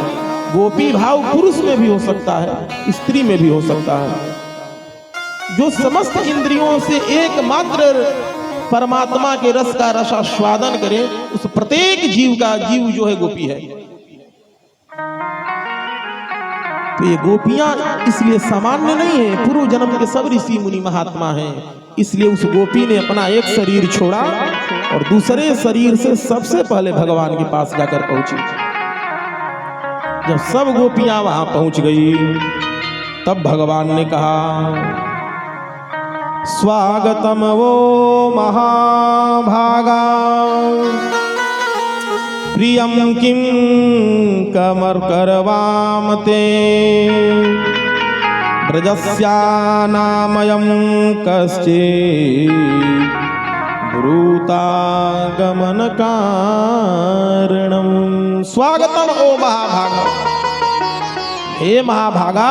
गोपी भाव पुरुष में भी हो सकता है, स्त्री में भी हो सकता है। जो समस्त इंद्रियों से एकमात्र परमात्मा के रस का रसास्वादन करे, उस प्रत्येक जीव का जीव जो है गोपी है। तो ये गोपियां इसलिए सामान्य नहीं है, पूर्व जन्म के सब ऋषि मुनि महात्मा हैं। इसलिए उस गोपी ने अपना एक शरीर छोड़ा और दूसरे शरीर से सबसे पहले भगवान के पास जाकर पहुंची। जब सब गोपियां वहां पहुंच गई तब भगवान ने कहा, स्वागतम वो महाभागा प्रियम किं कमर करवाम ते ब्रजस्यानामयं कश्चित् ब्रूतागमन कारणम। स्वागतम ओ महाभागा, हे महाभागा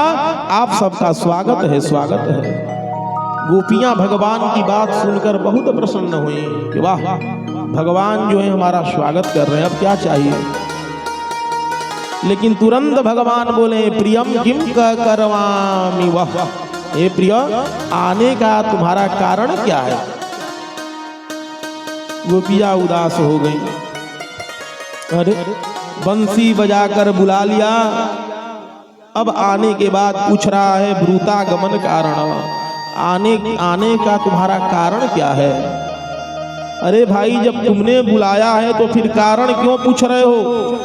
आप सबका स्वागत है, स्वागत है। गोपियां भगवान की बात सुनकर बहुत प्रसन्न हुई कि वाह, भगवान जो है हमारा स्वागत कर रहे हैं, अब क्या चाहिए। लेकिन तुरंत भगवान बोले, प्रियम किम करवामि वह, हे प्रिय आने का तुम्हारा कारण क्या है। गोपियां उदास हो गई। अरे बंसी बजाकर बुला लिया, अब आने के बाद पूछ रहा है ब्रूतागमन कारण, आने का तुम्हारा कारण क्या है। अरे भाई जब तुमने बुलाया है तो फिर कारण क्यों पूछ रहे हो।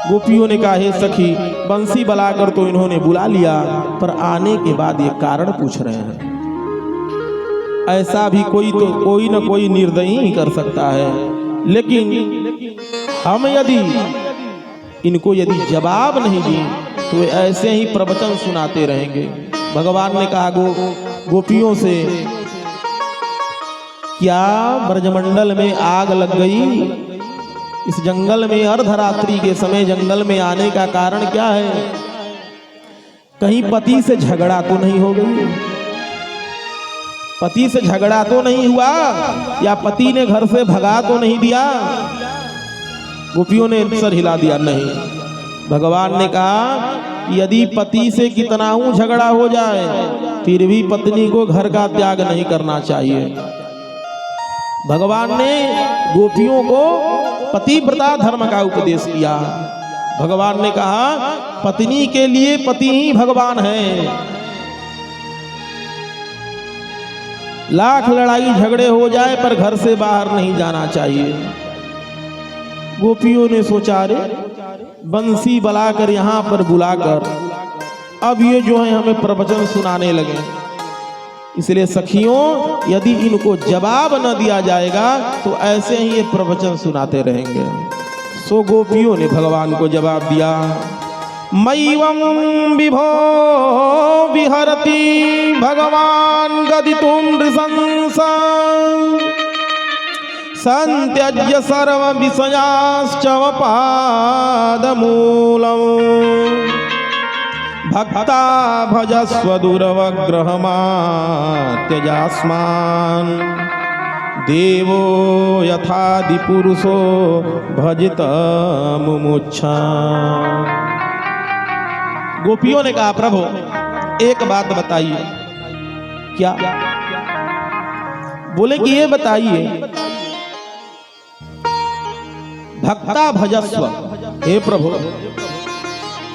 गोपियों ने कहा, हे सखी बंसी बलाकर तो इन्होंने बुला लिया, पर आने के बाद ये कारण पूछ रहे हैं। ऐसा भी कोई न कोई निर्दयी ही कर सकता है। लेकिन हम यदि इनको जवाब नहीं दी तो ऐसे ही प्रवचन सुनाते रहेंगे। भगवान ने कहा गोपियों से, क्या ब्रजमंडल में आग लग गई। इस जंगल में अर्धरात्रि के समय जंगल में आने का कारण क्या है। कहीं पति से झगड़ा तो नहीं हो गई, पति से झगड़ा तो नहीं हुआ, या पति ने घर से भगा तो नहीं दिया। गोपियों ने सर हिला दिया, नहीं। भगवान ने कहा, यदि पति से कितना ही झगड़ा हो जाए फिर भी पत्नी को घर का त्याग नहीं करना चाहिए। भगवान ने गोपियों को पतिव्रता धर्म का उपदेश किया। भगवान ने कहा, पत्नी के लिए पति ही भगवान है। लाख लड़ाई झगड़े हो जाए पर घर से बाहर नहीं जाना चाहिए। गोपियों ने सोचा, अरे बंसी बलाकर यहाँ पर बुलाकर अब ये जो है हमें प्रवचन सुनाने लगे। इसलिए सखियों, यदि इनको जवाब न दिया जाएगा तो ऐसे ही ये प्रवचन सुनाते रहेंगे। सो गोपियों ने भगवान को जवाब दिया, मय्यम विभो विहरति भगवान गदितुं नृशंसा संत्यज्य सर्व विषयाश्च पादमूलम् भक्ता भजस्व दुरवग्रहमात्यजास्मान् देवो यथादि पुरुषो भजित मुमुच्छा। गोपियों ने कहा, प्रभु एक बात बताइए। क्या? बोले कि ये बताइए, भक्ता भजस्व, हे प्रभु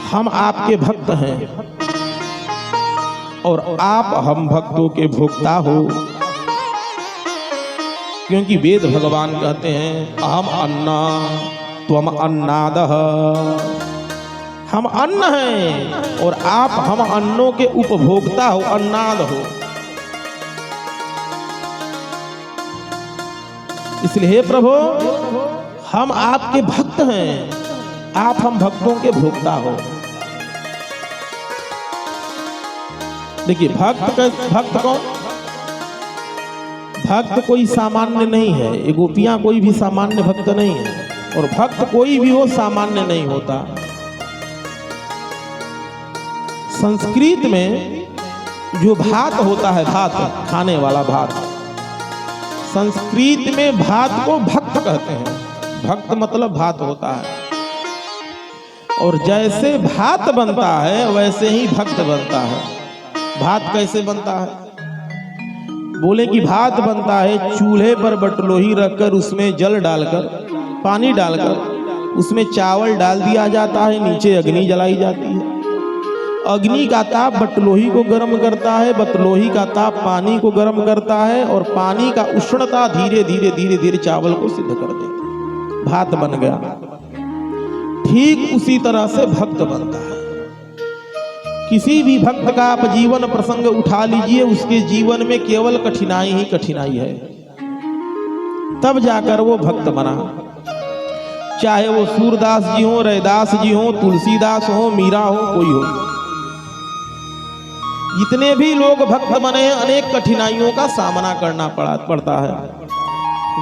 हम आपके भक्त हैं और आप हम भक्तों के भोक्ता हो। क्योंकि वेद भगवान कहते हैं, अहम अन्ना त्वम अन्नादः, हम अन्न हैं और आप हम अन्नों के उपभोक्ता हो, अन्नाद हो। इसलिए हे प्रभु हम आपके भक्त हैं, आप हम भक्तों के भोक्ता हो। देखिए भक्त कौन? भक्त कोई सामान्य नहीं है। ये गोपियां कोई भी सामान्य भक्त नहीं है, और भक्त कोई भी हो सामान्य नहीं होता। संस्कृत में जो भात होता है, भात खाने वाला भात, संस्कृत में भात को भक्त कहते हैं। भक्त मतलब भात होता है। और जैसे भात बनता है वैसे ही भक्त बनता है। भात कैसे बनता है? बोले कि भात बनता है चूल्हे पर बटलोही रखकर उसमें जल डालकर, पानी डालकर उसमें चावल डाल दिया जाता है, नीचे अग्नि जलाई जाती है। अग्नि का ताप बटलोही को गर्म करता है, बटलोही का ताप पानी को गर्म करता है, और पानी का उष्णता धीरे धीरे धीरे धीरे चावल को सिद्ध कर देती, भात बन गया। ठीक उसी तरह से भक्त बनता है। किसी भी भक्त का आप जीवन प्रसंग उठा लीजिए, उसके जीवन में केवल कठिनाई ही कठिनाई है, तब जाकर वो भक्त बना। चाहे वो सूरदास जी हो, रैदास जी हो, तुलसीदास हो, मीरा हो, कोई हो, जितने भी लोग भक्त बने हैं अनेक कठिनाइयों का सामना करना पड़ता है।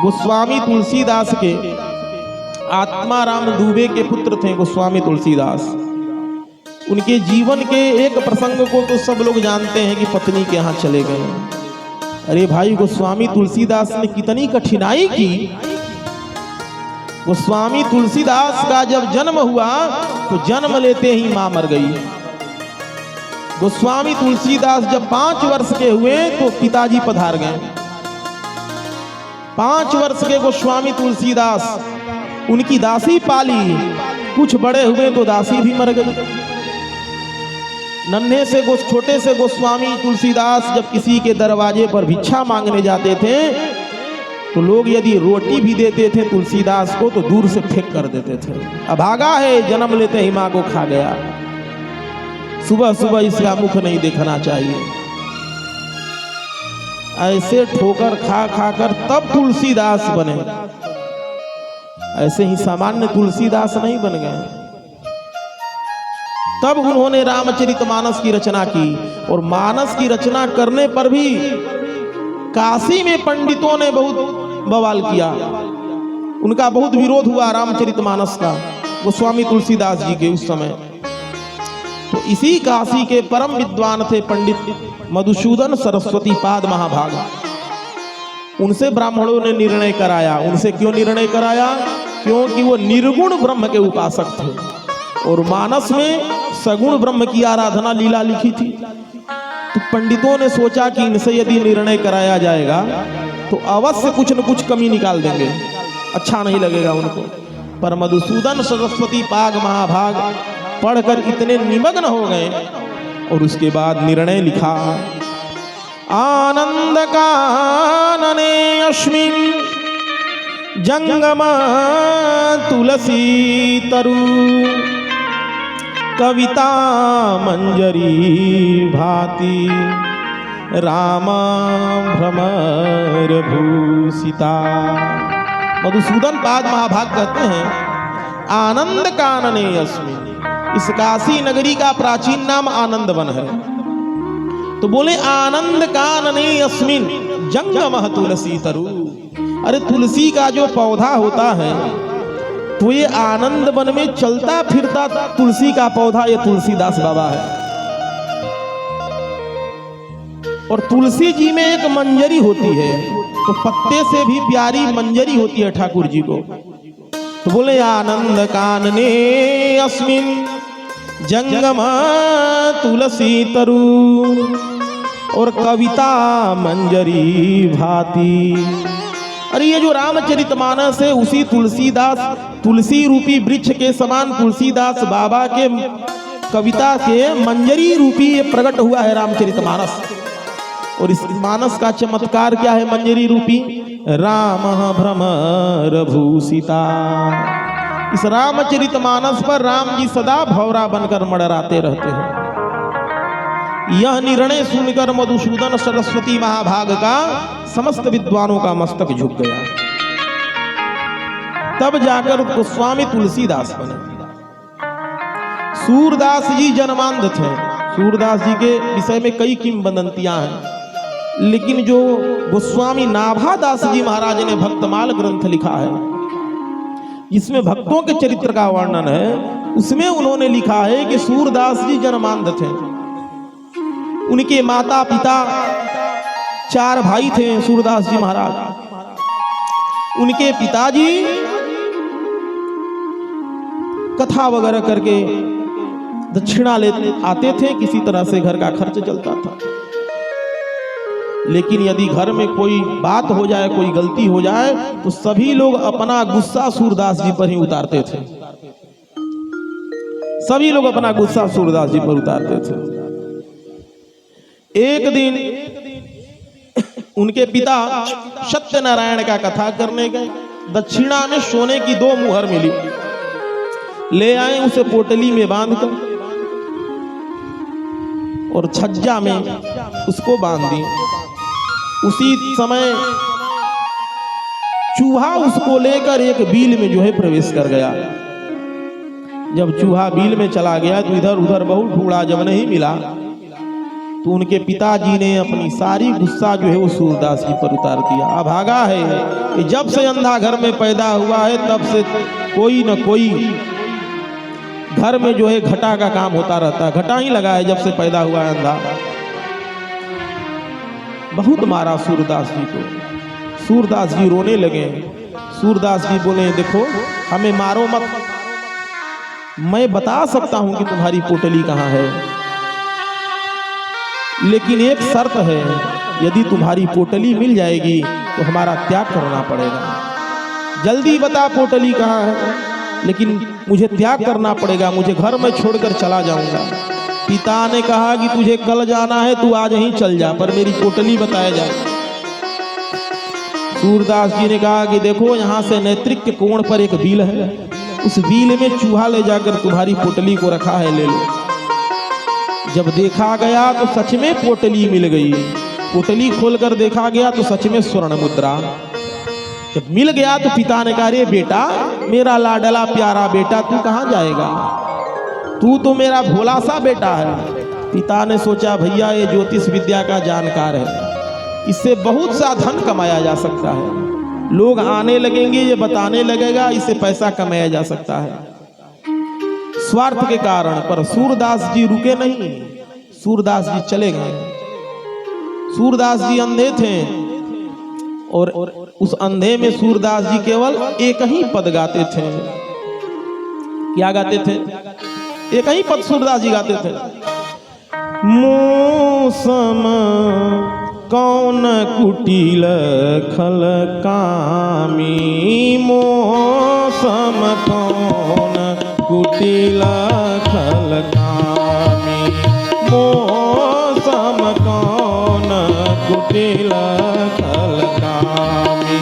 गोस्वामी तुलसीदास के आत्माराम दुबे के पुत्र थे गोस्वामी तुलसीदास। उनके जीवन के एक प्रसंग को तो सब लोग जानते हैं कि पत्नी के यहाँ चले गए। अरे भाई, गोस्वामी तुलसीदास ने कितनी कठिनाई की। गोस्वामी तुलसीदास का जब जन्म हुआ तो जन्म लेते ही मां मर गई। गोस्वामी तुलसीदास जब 5 वर्ष के हुए तो पिताजी पधार गए। 5 वर्ष के गोस्वामी तुलसीदास, उनकी दासी पाली, कुछ बड़े हुए तो दासी भी मर गई। नन्हे से छोटे से गोस्वामी तुलसीदास जब किसी के दरवाजे पर भिक्षा मांगने जाते थे तो लोग यदि रोटी भी देते थे तुलसीदास को तो दूर से फेंक कर देते थे। अभागा है, जन्म लेते ही मां को खा गया, सुबह सुबह इसका मुख नहीं देखना चाहिए। ऐसे ठोकर खा खा कर तब तुलसीदास बने, ऐसे ही सामान्य तुलसीदास नहीं बन गए। तब उन्होंने रामचरितमानस की रचना की, और मानस की रचना करने पर भी काशी में पंडितों ने बहुत बवाल किया, उनका बहुत विरोध हुआ रामचरितमानस का, गोस्वामी तुलसीदास जी के उस समय। तो इसी काशी के परम विद्वान थे पंडित मधुसूदन सरस्वती पाद महाभाग। उनसे ब्राह्मणों ने निर्णय कराया। उनसे क्यों निर्णय कराया? क्योंकि वो निर्गुण ब्रह्म के उपासक थे और मानस में सगुण ब्रह्म की आराधना लीला लिखी थी। तो पंडितों ने सोचा कि इनसे यदि निर्णय कराया जाएगा तो अवश्य कुछ न कुछ कमी निकाल देंगे, अच्छा नहीं लगेगा उनको। पर मधुसूदन सरस्वती पाग महाभाग पढ़कर इतने निमग्न हो गए और उसके बाद निर्णय लिखा, आनंद कानने अस्मिन् जंगम तुलसी तरु कविता मंजरी भाति राम भ्रमर भूषिता। मधुसूदन पाद महाभाग कहते हैं, आनंद कानने अस्मिन्, इस काशी नगरी का प्राचीन नाम आनंद वन है। तो बोले आनंद कानने अस्मिन् जंगम तुलसी तरु। अरे तुलसी का जो पौधा होता है तो ये आनंद वन में चलता फिरता तुलसी का पौधा ये तुलसीदास बाबा है। और तुलसी जी में एक मंजरी होती है, तो पत्ते से भी प्यारी मंजरी होती है ठाकुर जी को। तो बोले आनंद कानने अस्मिन् जंगम तुलसी तरु और कविता मंजरी भाति। अरे ये जो रामचरितमानस है उसी तुलसीदास, तुलसी रूपी वृक्ष के समान तुलसीदास बाबा के कविता के मंजरी रूपी ये प्रकट हुआ है रामचरितमानस। और इस मानस का चमत्कार क्या है मंजरी रूपी? राम भ्रमर भूषिता। इस रामचरितमानस पर राम जी सदा भौरा बनकर मंडराते रहते हैं। यह निर्णय सुनकर मधुसूदन सरस्वती महाभाग का समस्त विद्वानों का मस्तक झुक गया। तब जाकर गोस्वामी तुलसीदास बने। सूरदास जी जन्मांध थे। सूरदास जी के विषय में कई किंवदंतियां हैं, लेकिन जो गोस्वामी नाभादास जी महाराज ने भक्तमाल ग्रंथ लिखा है जिसमें भक्तों के चरित्र का वर्णन है, उसमें उन्होंने लिखा है कि सूरदास जी जन्मांध थे। उनके माता पिता 4 भाई थे सूरदास जी महाराज। उनके पिताजी कथा वगैरह करके दक्षिणा लेते आते थे, किसी तरह से घर का खर्च चलता था। लेकिन यदि घर में कोई बात हो जाए, कोई गलती हो जाए, तो सभी लोग अपना गुस्सा सूरदास जी पर ही उतारते थे। सभी लोग अपना गुस्सा सूरदास जी पर उतारते थे। एक दिन उनके पिता सत्यनारायण का कथा करने गए। दक्षिणा में सोने की 2 मुहर मिली, ले आए, उसे पोटली में बांधकर और छज्जा में उसको बांध दी। उसी समय चूहा उसको लेकर एक बील में जो है प्रवेश कर गया। जब चूहा बील में चला गया तो इधर उधर बहुत ढूंढा, जब नहीं मिला तो उनके पिताजी ने अपनी सारी गुस्सा जो है वो सूरदास जी पर उतार दिया। अभागा है कि जब से अंधा घर में पैदा हुआ है तब से कोई न कोई घर में जो है घटा का काम होता रहता है, घटा ही लगा है जब से पैदा हुआ है अंधा। बहुत मारा सूरदास जी को। सूरदास जी रोने लगे। सूरदास जी बोले, देखो हमें मारो मत, मैं बता सकता हूं कि तुम्हारी पोटली कहां है, लेकिन एक शर्त है, यदि तुम्हारी पोटली मिल जाएगी तो हमारा त्याग करना पड़ेगा। जल्दी बता पोटली कहां है, लेकिन मुझे त्याग करना पड़ेगा, मुझे घर में छोड़कर चला जाऊंगा। पिता ने कहा कि तुझे कल जाना है, तू आज ही चल जा, पर मेरी पोटली बताया जाए। सूरदास जी ने कहा कि देखो यहाँ से नैत्रिक के कोण पर एक बील है, उस बील में चूहा ले जाकर तुम्हारी पोटली को रखा है, ले लो। जब देखा गया तो सच में पोटली मिल गई। पोटली खोलकर देखा गया तो सच में स्वर्ण मुद्रा। जब मिल गया तो पिता ने कहा, रे बेटा, मेरा लाडला प्यारा बेटा, तू कहाँ जाएगा, तू तो मेरा भोला सा बेटा है। पिता ने सोचा, भैया ये ज्योतिष विद्या का जानकार है, इससे बहुत सा धन कमाया जा सकता है, लोग आने लगेंगे, ये बताने लगेगा, इससे पैसा कमाया जा सकता है। स्वार्थ के कारण पर सूरदास जी रुके नहीं, सूरदास जी चले गए। सूरदास जी अंधे थे और उस अंधे में सूरदास जी केवल एक ही पद गाते थे। क्या गाते थे? एक ही पद सूरदास जी गाते थे, मौसम कौन कुटिल खल कामी, मौसम कौन कुटिल खल कामी, मौसम कौन कुटिल खल कामी।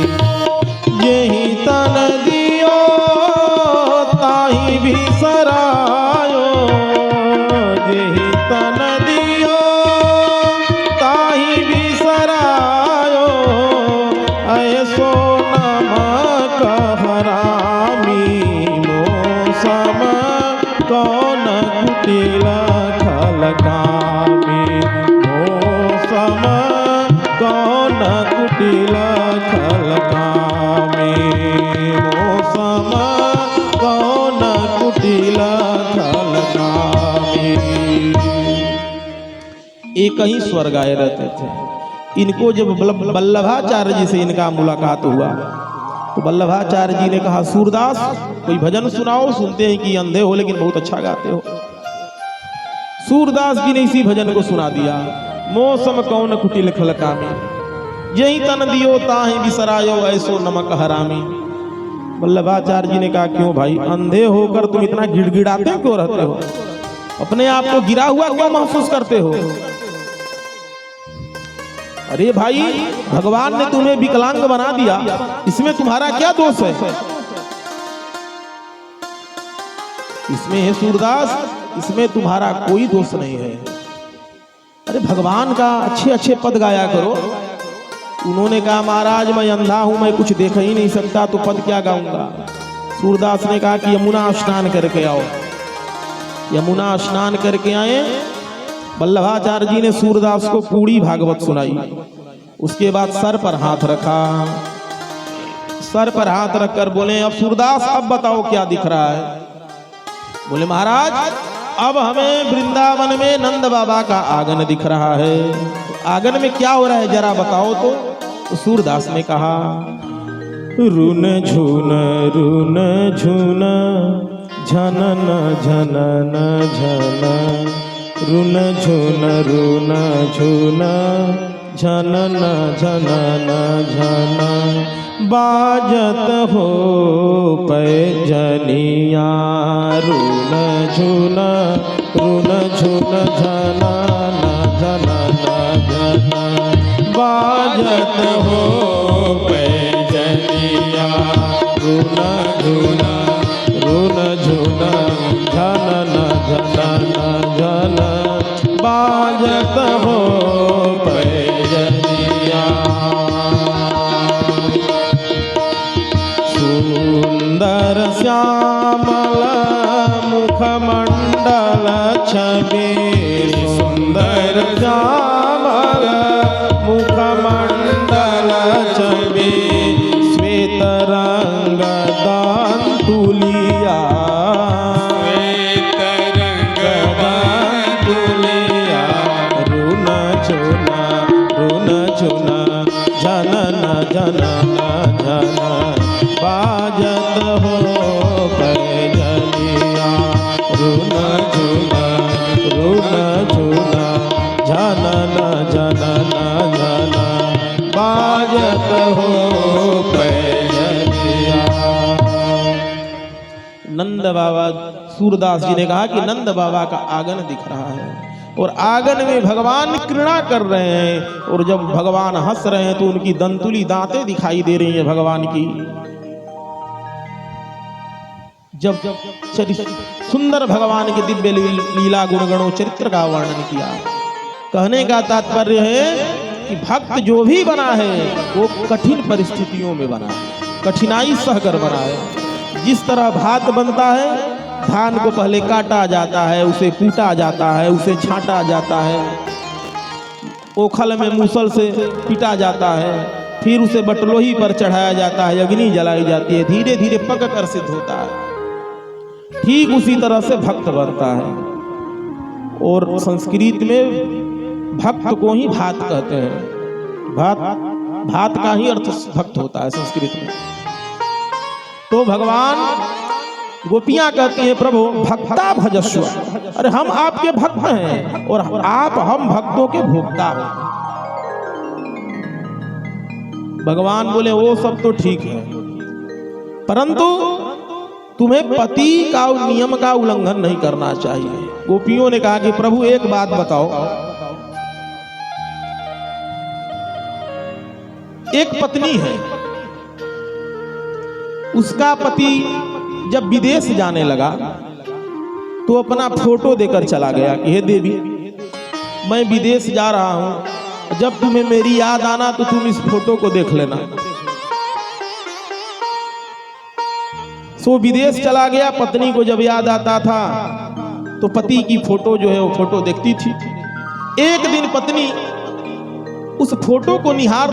यही तन दियो ताही भी सरायो, यही तन दियो ताही भी सरायो, ऐसो नमक हरामी, मौसम कौन कुटिल खल कामी, मौसम कौन कुटिल खल कामी, मौसम कौन कुटिल खल कामी। एक ही स्वर गाए रहते थे। इनको जब वल्लभाचार्य जी से इनका मुलाकात हुआ तो वल्लभाचार्य जी ने कहा, सूरदास कोई भजन सुनाओ, सुनते हैं कि अंधे हो लेकिन बहुत अच्छा गाते हो। सूरदास जी ने इसी भजन को सुना दिया, मौसम कौन कुटिल खल कामी, यही तन दियो ताहि बिसरायो, ऐसो नमक हरामी। वल्लभाचार्य जी ने कहा, क्यों भाई, अंधे होकर तुम इतना गिड़गिड़ाते क्यों रहते हो, अपने आप को गिरा हुआ क्यों महसूस करते हो? अरे भाई, भगवान ने तुम्हें विकलांग बना दिया, इसमें तुम्हारा क्या दोष है? इसमें है सूरदास, इसमें तुम्हारा कोई दोष नहीं है। अरे भगवान का अच्छे अच्छे पद गाया करो। उन्होंने कहा, महाराज मैं अंधा हूं, मैं कुछ देख ही नहीं सकता, तो पद क्या गाऊंगा? सूरदास ने कहा कि यमुना स्नान करके आओ। यमुना स्नान करके आए। वल्लभाचार्य जी ने सूरदास को पूरी भागवत सुनाई। उसके बाद सर पर हाथ रखा, सर पर हाथ रखकर बोले, अब सूरदास अब बताओ क्या दिख रहा है? बोले, महाराज अब हमें वृंदावन में नंद बाबा का आंगन दिख रहा है। आंगन में क्या हो रहा है जरा बताओ तो सूरदास ने कहा, रुन झुन झनन झनन झन, रुन झुन झनन झनन झन, बाजत हो पैजनिया रुन झुन झना झना झना बाजत हो पैजनिया रुन झुन झना झना झना बाजत हो पैजनिया सुंदर श्यामल मुखमंडल छवि सुंदर श्यामल मुखमंडल छवि श्वेत रंग दांतुलिया श्वेत रंग दांतुलिया रुन झुना झनन झनन झना बाजत हो पैजनिया रुन झुना झनन झनन झना बाजत हो पैजनिया। नंद बाबा सूरदास जी ने कहा कि नंद बाबा का आंगन दिख रहा है और आंगन में भगवान क्रीड़ा कर रहे हैं और जब भगवान हंस रहे हैं तो उनकी दंतुली दांतें दिखाई दे रही हैं भगवान की। जब सुंदर भगवान के दिव्य लीला गुणगणों चरित्र का वर्णन किया। कहने का तात्पर्य है कि भक्त जो भी बना है वो कठिन परिस्थितियों में बना है, कठिनाई सहकर बना है। जिस तरह भात बनता है, धान को पहले काटा जाता है, उसे कूटा जाता है, उसे छांटा जाता है, ओखल में मूसल से पीटा जाता है, फिर उसे बटलोही पर चढ़ाया जाता है, अग्नि जलाई जाती है, धीरे धीरे पक कर सिद्ध होता है। ठीक उसी तरह से भक्त बनता है। और संस्कृत में भक्त को ही भात कहते हैं। भात का ही अर्थ भक्त होता है संस्कृत में। तो भगवान गोपियां कहती हैं प्रभु भक्ता भजस्व, अरे हम आपके भक्त हैं और आप हम भक्तों के भोक्ता हैं। भगवान बोले वो सब तो ठीक है, परंतु तुम्हें पति का नियम का उल्लंघन नहीं करना चाहिए। गोपियों ने कहा कि प्रभु एक बात बताओ, एक पत्नी है, उसका पति जब विदेश जाने लगा तो अपना फोटो देकर चला गया कि हे देवी मैं विदेश जा रहा हूं, जब तुम्हें मेरी याद आना तो तुम इस फोटो को देख लेना। सो विदेश चला गया, पत्नी को जब याद आता था तो पति की फोटो जो है वो फोटो देखती थी। एक दिन पत्नी उस फोटो को निहार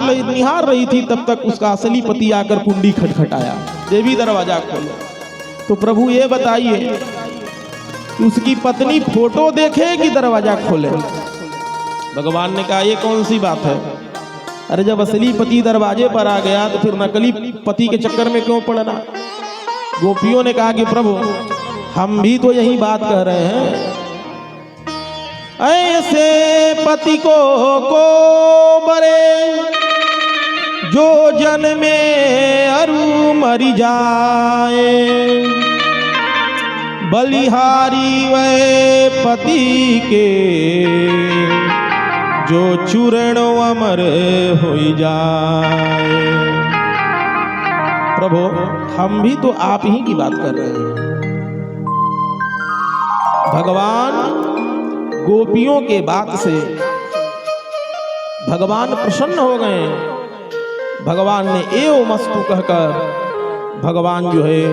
रही थी, तब तक उसका असली पति आकर कुंडी खटखटाया, देवी दरवाजा खोलो। तो प्रभु ये बताइए कि उसकी पत्नी फोटो देखे कि दरवाजा खोले? भगवान ने कहा ये कौन सी बात है? अरे जब असली पति दरवाजे पर आ गया तो फिर नकली पति के चक्कर में क्यों पड़ना? गोपियों ने कहा कि प्रभु हम भी तो यही बात कह रहे हैं, ऐसे पति को बरे जो जन्मे अरु मरी जाए, बलिहारी वे पति के जो चूर्ण अमर हो जाए। प्रभु हम भी तो आप ही की बात कर रहे हैं। भगवान गोपियों के बात से भगवान प्रसन्न हो गए। भगवान ने एव मस्तु कहकर भगवान जो है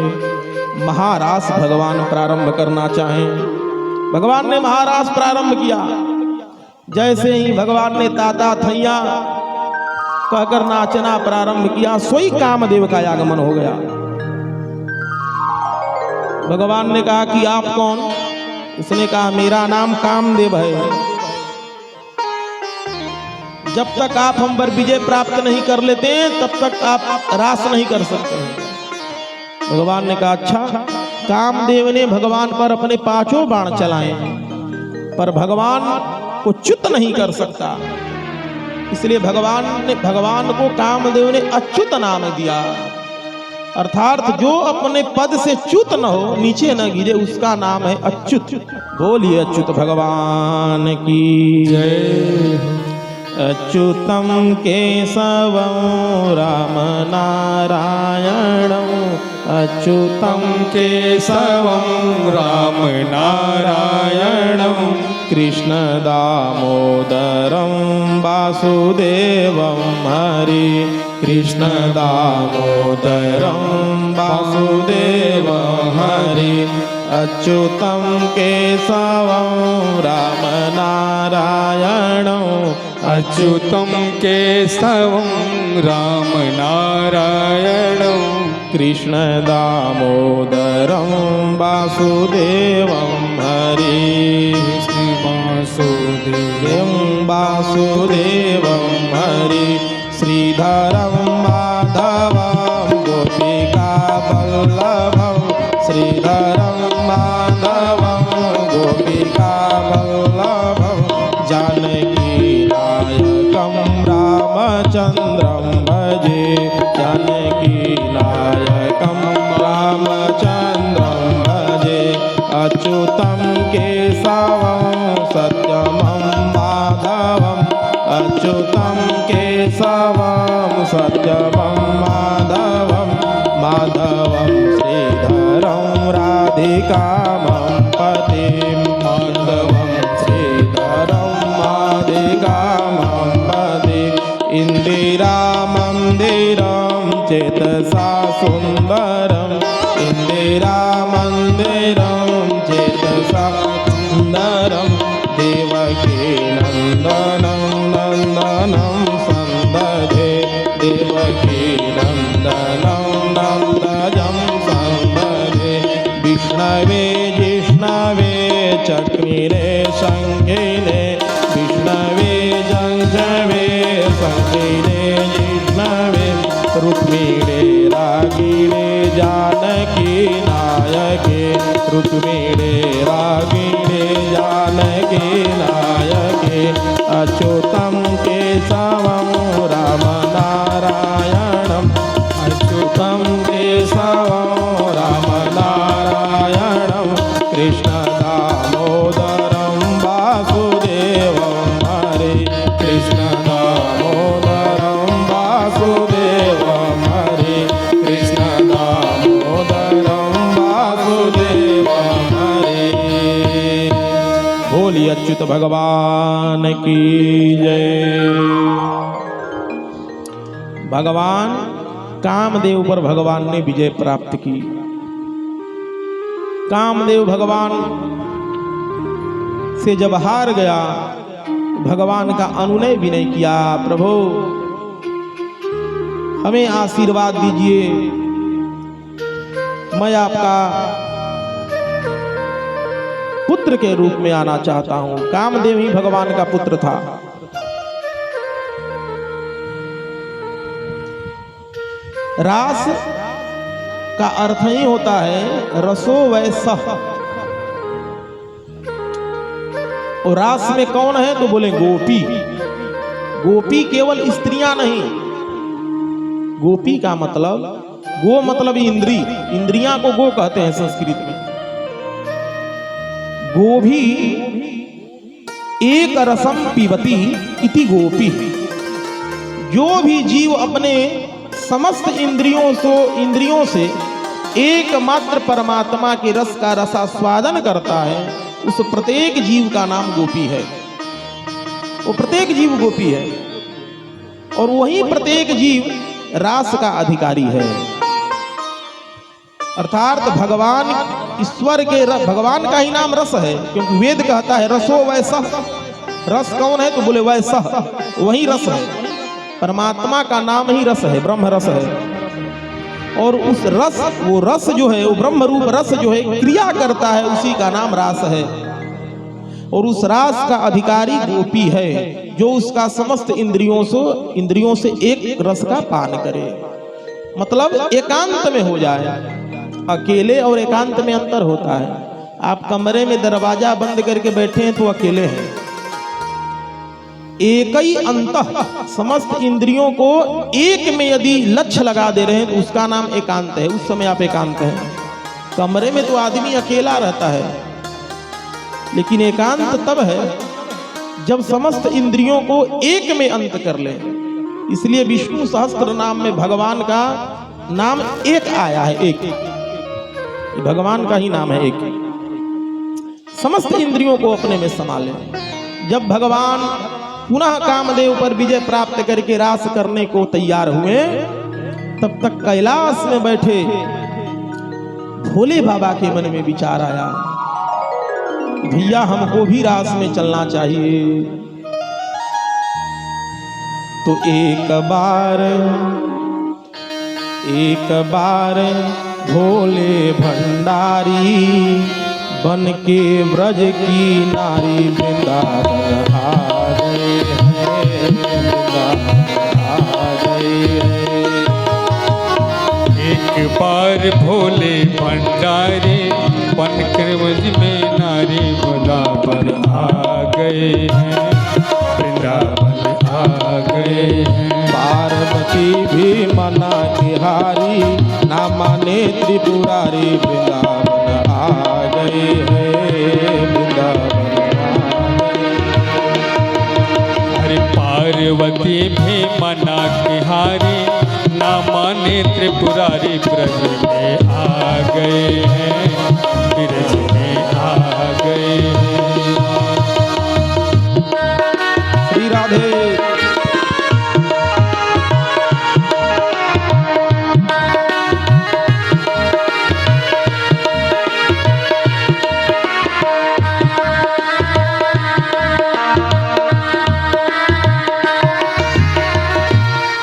महारास भगवान प्रारंभ करना चाहें। भगवान ने महारास प्रारंभ किया। जैसे ही भगवान ने ताता थैया कहकर नाचना प्रारंभ किया, सोई कामदेव का आगमन हो गया। भगवान ने कहा कि आप कौन? उसने कहा मेरा नाम कामदेव है। जब तक आप हम पर विजय प्राप्त नहीं कर लेते तब तक आप रास नहीं कर सकते हैं। भगवान ने कहा अच्छा। कामदेव ने भगवान पर अपने 5 बाण चलाए, पर भगवान को च्युत नहीं कर सकता। इसलिए भगवान को कामदेव ने अच्युत नाम दिया। अर्थात जो अपने पद से च्युत न हो, नीचे न गिरे, उसका नाम है अच्युत। बोलिए अच्युत भगवान की जय। अच्युतम केशवम राम नारायणम, अच्युतम केशवं राम नारायणं कृष्ण दामोदरम वासुदेवम हरि, कृष्ण दामोदरम वासुदेवम हरि। अच्युतम केशवम राम नारायणं, अच्युतं केशवं राम नारायणं कृष्ण दामोदरम वासुदेवम हरि, वासुदेवं वासुदेवम हरि। श्रीधरम माधवम गोपिका वल्लभम, श्रीधरम माधवम गोपिका वल्लभम। जानकी नायकम रामचंद्रम भजे, जानकी नायकम रामचंद्रम भजे। अच्युतम केशवम सत्यमं माधवम, अच्युतम केशवम सत्यमं माधवम। माधवम श्रीधरम राधिकामं पतिं, माधवम श्रीधरम राधिकामं पतिं। इंदिरामन्दिरं चेतसा सुन्दरम्, इंदिरामन्दिरं चेतसा सुन्दरम्। देवकी नन्दनं नन्दनं सन्दधे, देवकी नन्दनं नन्दजं सन्दधे। विष्णवे जिष्णवे चक्रिरे शङ्खिने, विष्णवे जङ्घवे शङ्खिने जिष्णवे। रुक्मिणे रागिणे जानकी नायके, रुक्मिणे रागिणे जानकी नायके। अच्युतं केशवं राम नारायणं, अच्युतं केशवं राम नारायणं कृष्ण दामोदरं वासुदेवं हरे, कृष्ण दामोदरं वासुदेवं हरे, कृष्ण दामोदरं वासुदेवं हरे। बोलिए अच्युत भगवान की जय। भगवान कामदेव पर भगवान ने विजय प्राप्त की। कामदेव भगवान से जब हार गया, भगवान का अनुनय भी नहीं किया, प्रभु हमें आशीर्वाद दीजिए, मैं आपका पुत्र के रूप में आना चाहता हूं। कामदेव ही भगवान का पुत्र था। रास का अर्थ ही होता है रसो वैसह। और रास में कौन है तो बोले गोपी। गोपी केवल स्त्रियां नहीं, गोपी का मतलब, गो मतलब इंद्री, इंद्रियां को गो कहते हैं संस्कृत में। गोभी एक रसम पीबती इति गोपी। जो भी जीव अपने समस्त इंद्रियों से एकमात्र परमात्मा के रस का रसास्वादन करता है, उस प्रत्येक जीव का नाम गोपी है। वो प्रत्येक जीव गोपी है और वही प्रत्येक जीव रास का अधिकारी है। अर्थात भगवान ईश्वर के भगवान का ही नाम रस है, क्योंकि वेद कहता है रसो वैसा। रस कौन है तो बोले वैसा, वही रस है। परमात्मा का नाम ही रस है, ब्रह्म रस है। और उस रस, वो रस जो है, वो ब्रह्म रूप रस जो है क्रिया करता है, उसी का नाम रास है। और उस रास का अधिकारी गोपी है, जो उसका समस्त इंद्रियों से एक रस का पान करे। मतलब एकांत में हो जाए। अकेले और एकांत में अंतर होता है। आप कमरे में दरवाजा बंद करके बैठे हैं तो अकेले हैं, एक ही अंतः, समस्त इंद्रियों को एक में यदि लक्ष्य लगा दे रहे हैं तो उसका नाम एकांत है। उस समय आप एकांत हैं। कमरे में तो आदमी अकेला रहता है, लेकिन एकांत तब है जब समस्त इंद्रियों को एक में अंत कर ले। इसलिए विष्णु सहस्त्र नाम में भगवान का नाम एक आया है। एक भगवान का ही नाम है एक। समस्त इंद्रियों को अपने में संभाले। जब भगवान पुनः कामदेव पर विजय प्राप्त करके रास करने को तैयार हुए, तब तक कैलाश में बैठे भोले बाबा के मन में विचार आया, भैया हमको भी रास में चलना चाहिए। तो एक बार भोले भंडारी बन के ब्रज की नारी वृंदावन आ गए हैं, वृंदावन आ गए हैं। एक बार भोले भंडारी बनकर ब्रज में नारी वृंदावन आ गए हैं, वृंदावन आ गए हैं। पार्वती भी मना तिहारी, ना माने त्रिपुरारी, वृंदावन आ गए हैं, वृंदावन आ गए। अरे पार्वती भी मना तिहारी, ना माने त्रिपुरारी, ब्रज में आ गए हैं, ब्रज में आ गए हैं। श्री राधे।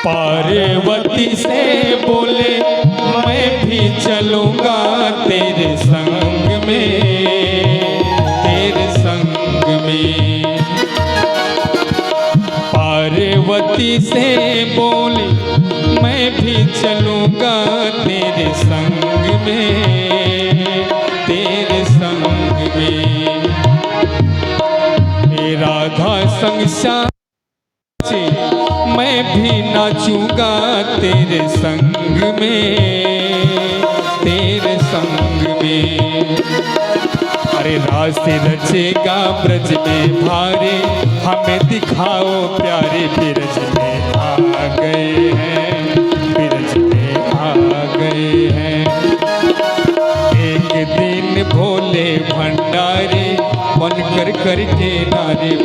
पार्वती से बोले मैं भी चलूंगा तेरे संग में, तेरे संग में। पार्वती से बोले मैं भी चलूंगा तेरे संग में, तेरे संग में। हे राधा संग साची मैं भी नाचूंगा तेरे संग में, तेरे संग में। अरे रास रचेगा ब्रज में भारे, हमें दिखाओ प्यारे, ब्रज में आ गए हैं, ब्रज में आ गए हैं। एक दिन भोले भंडारी बनकर करके नारी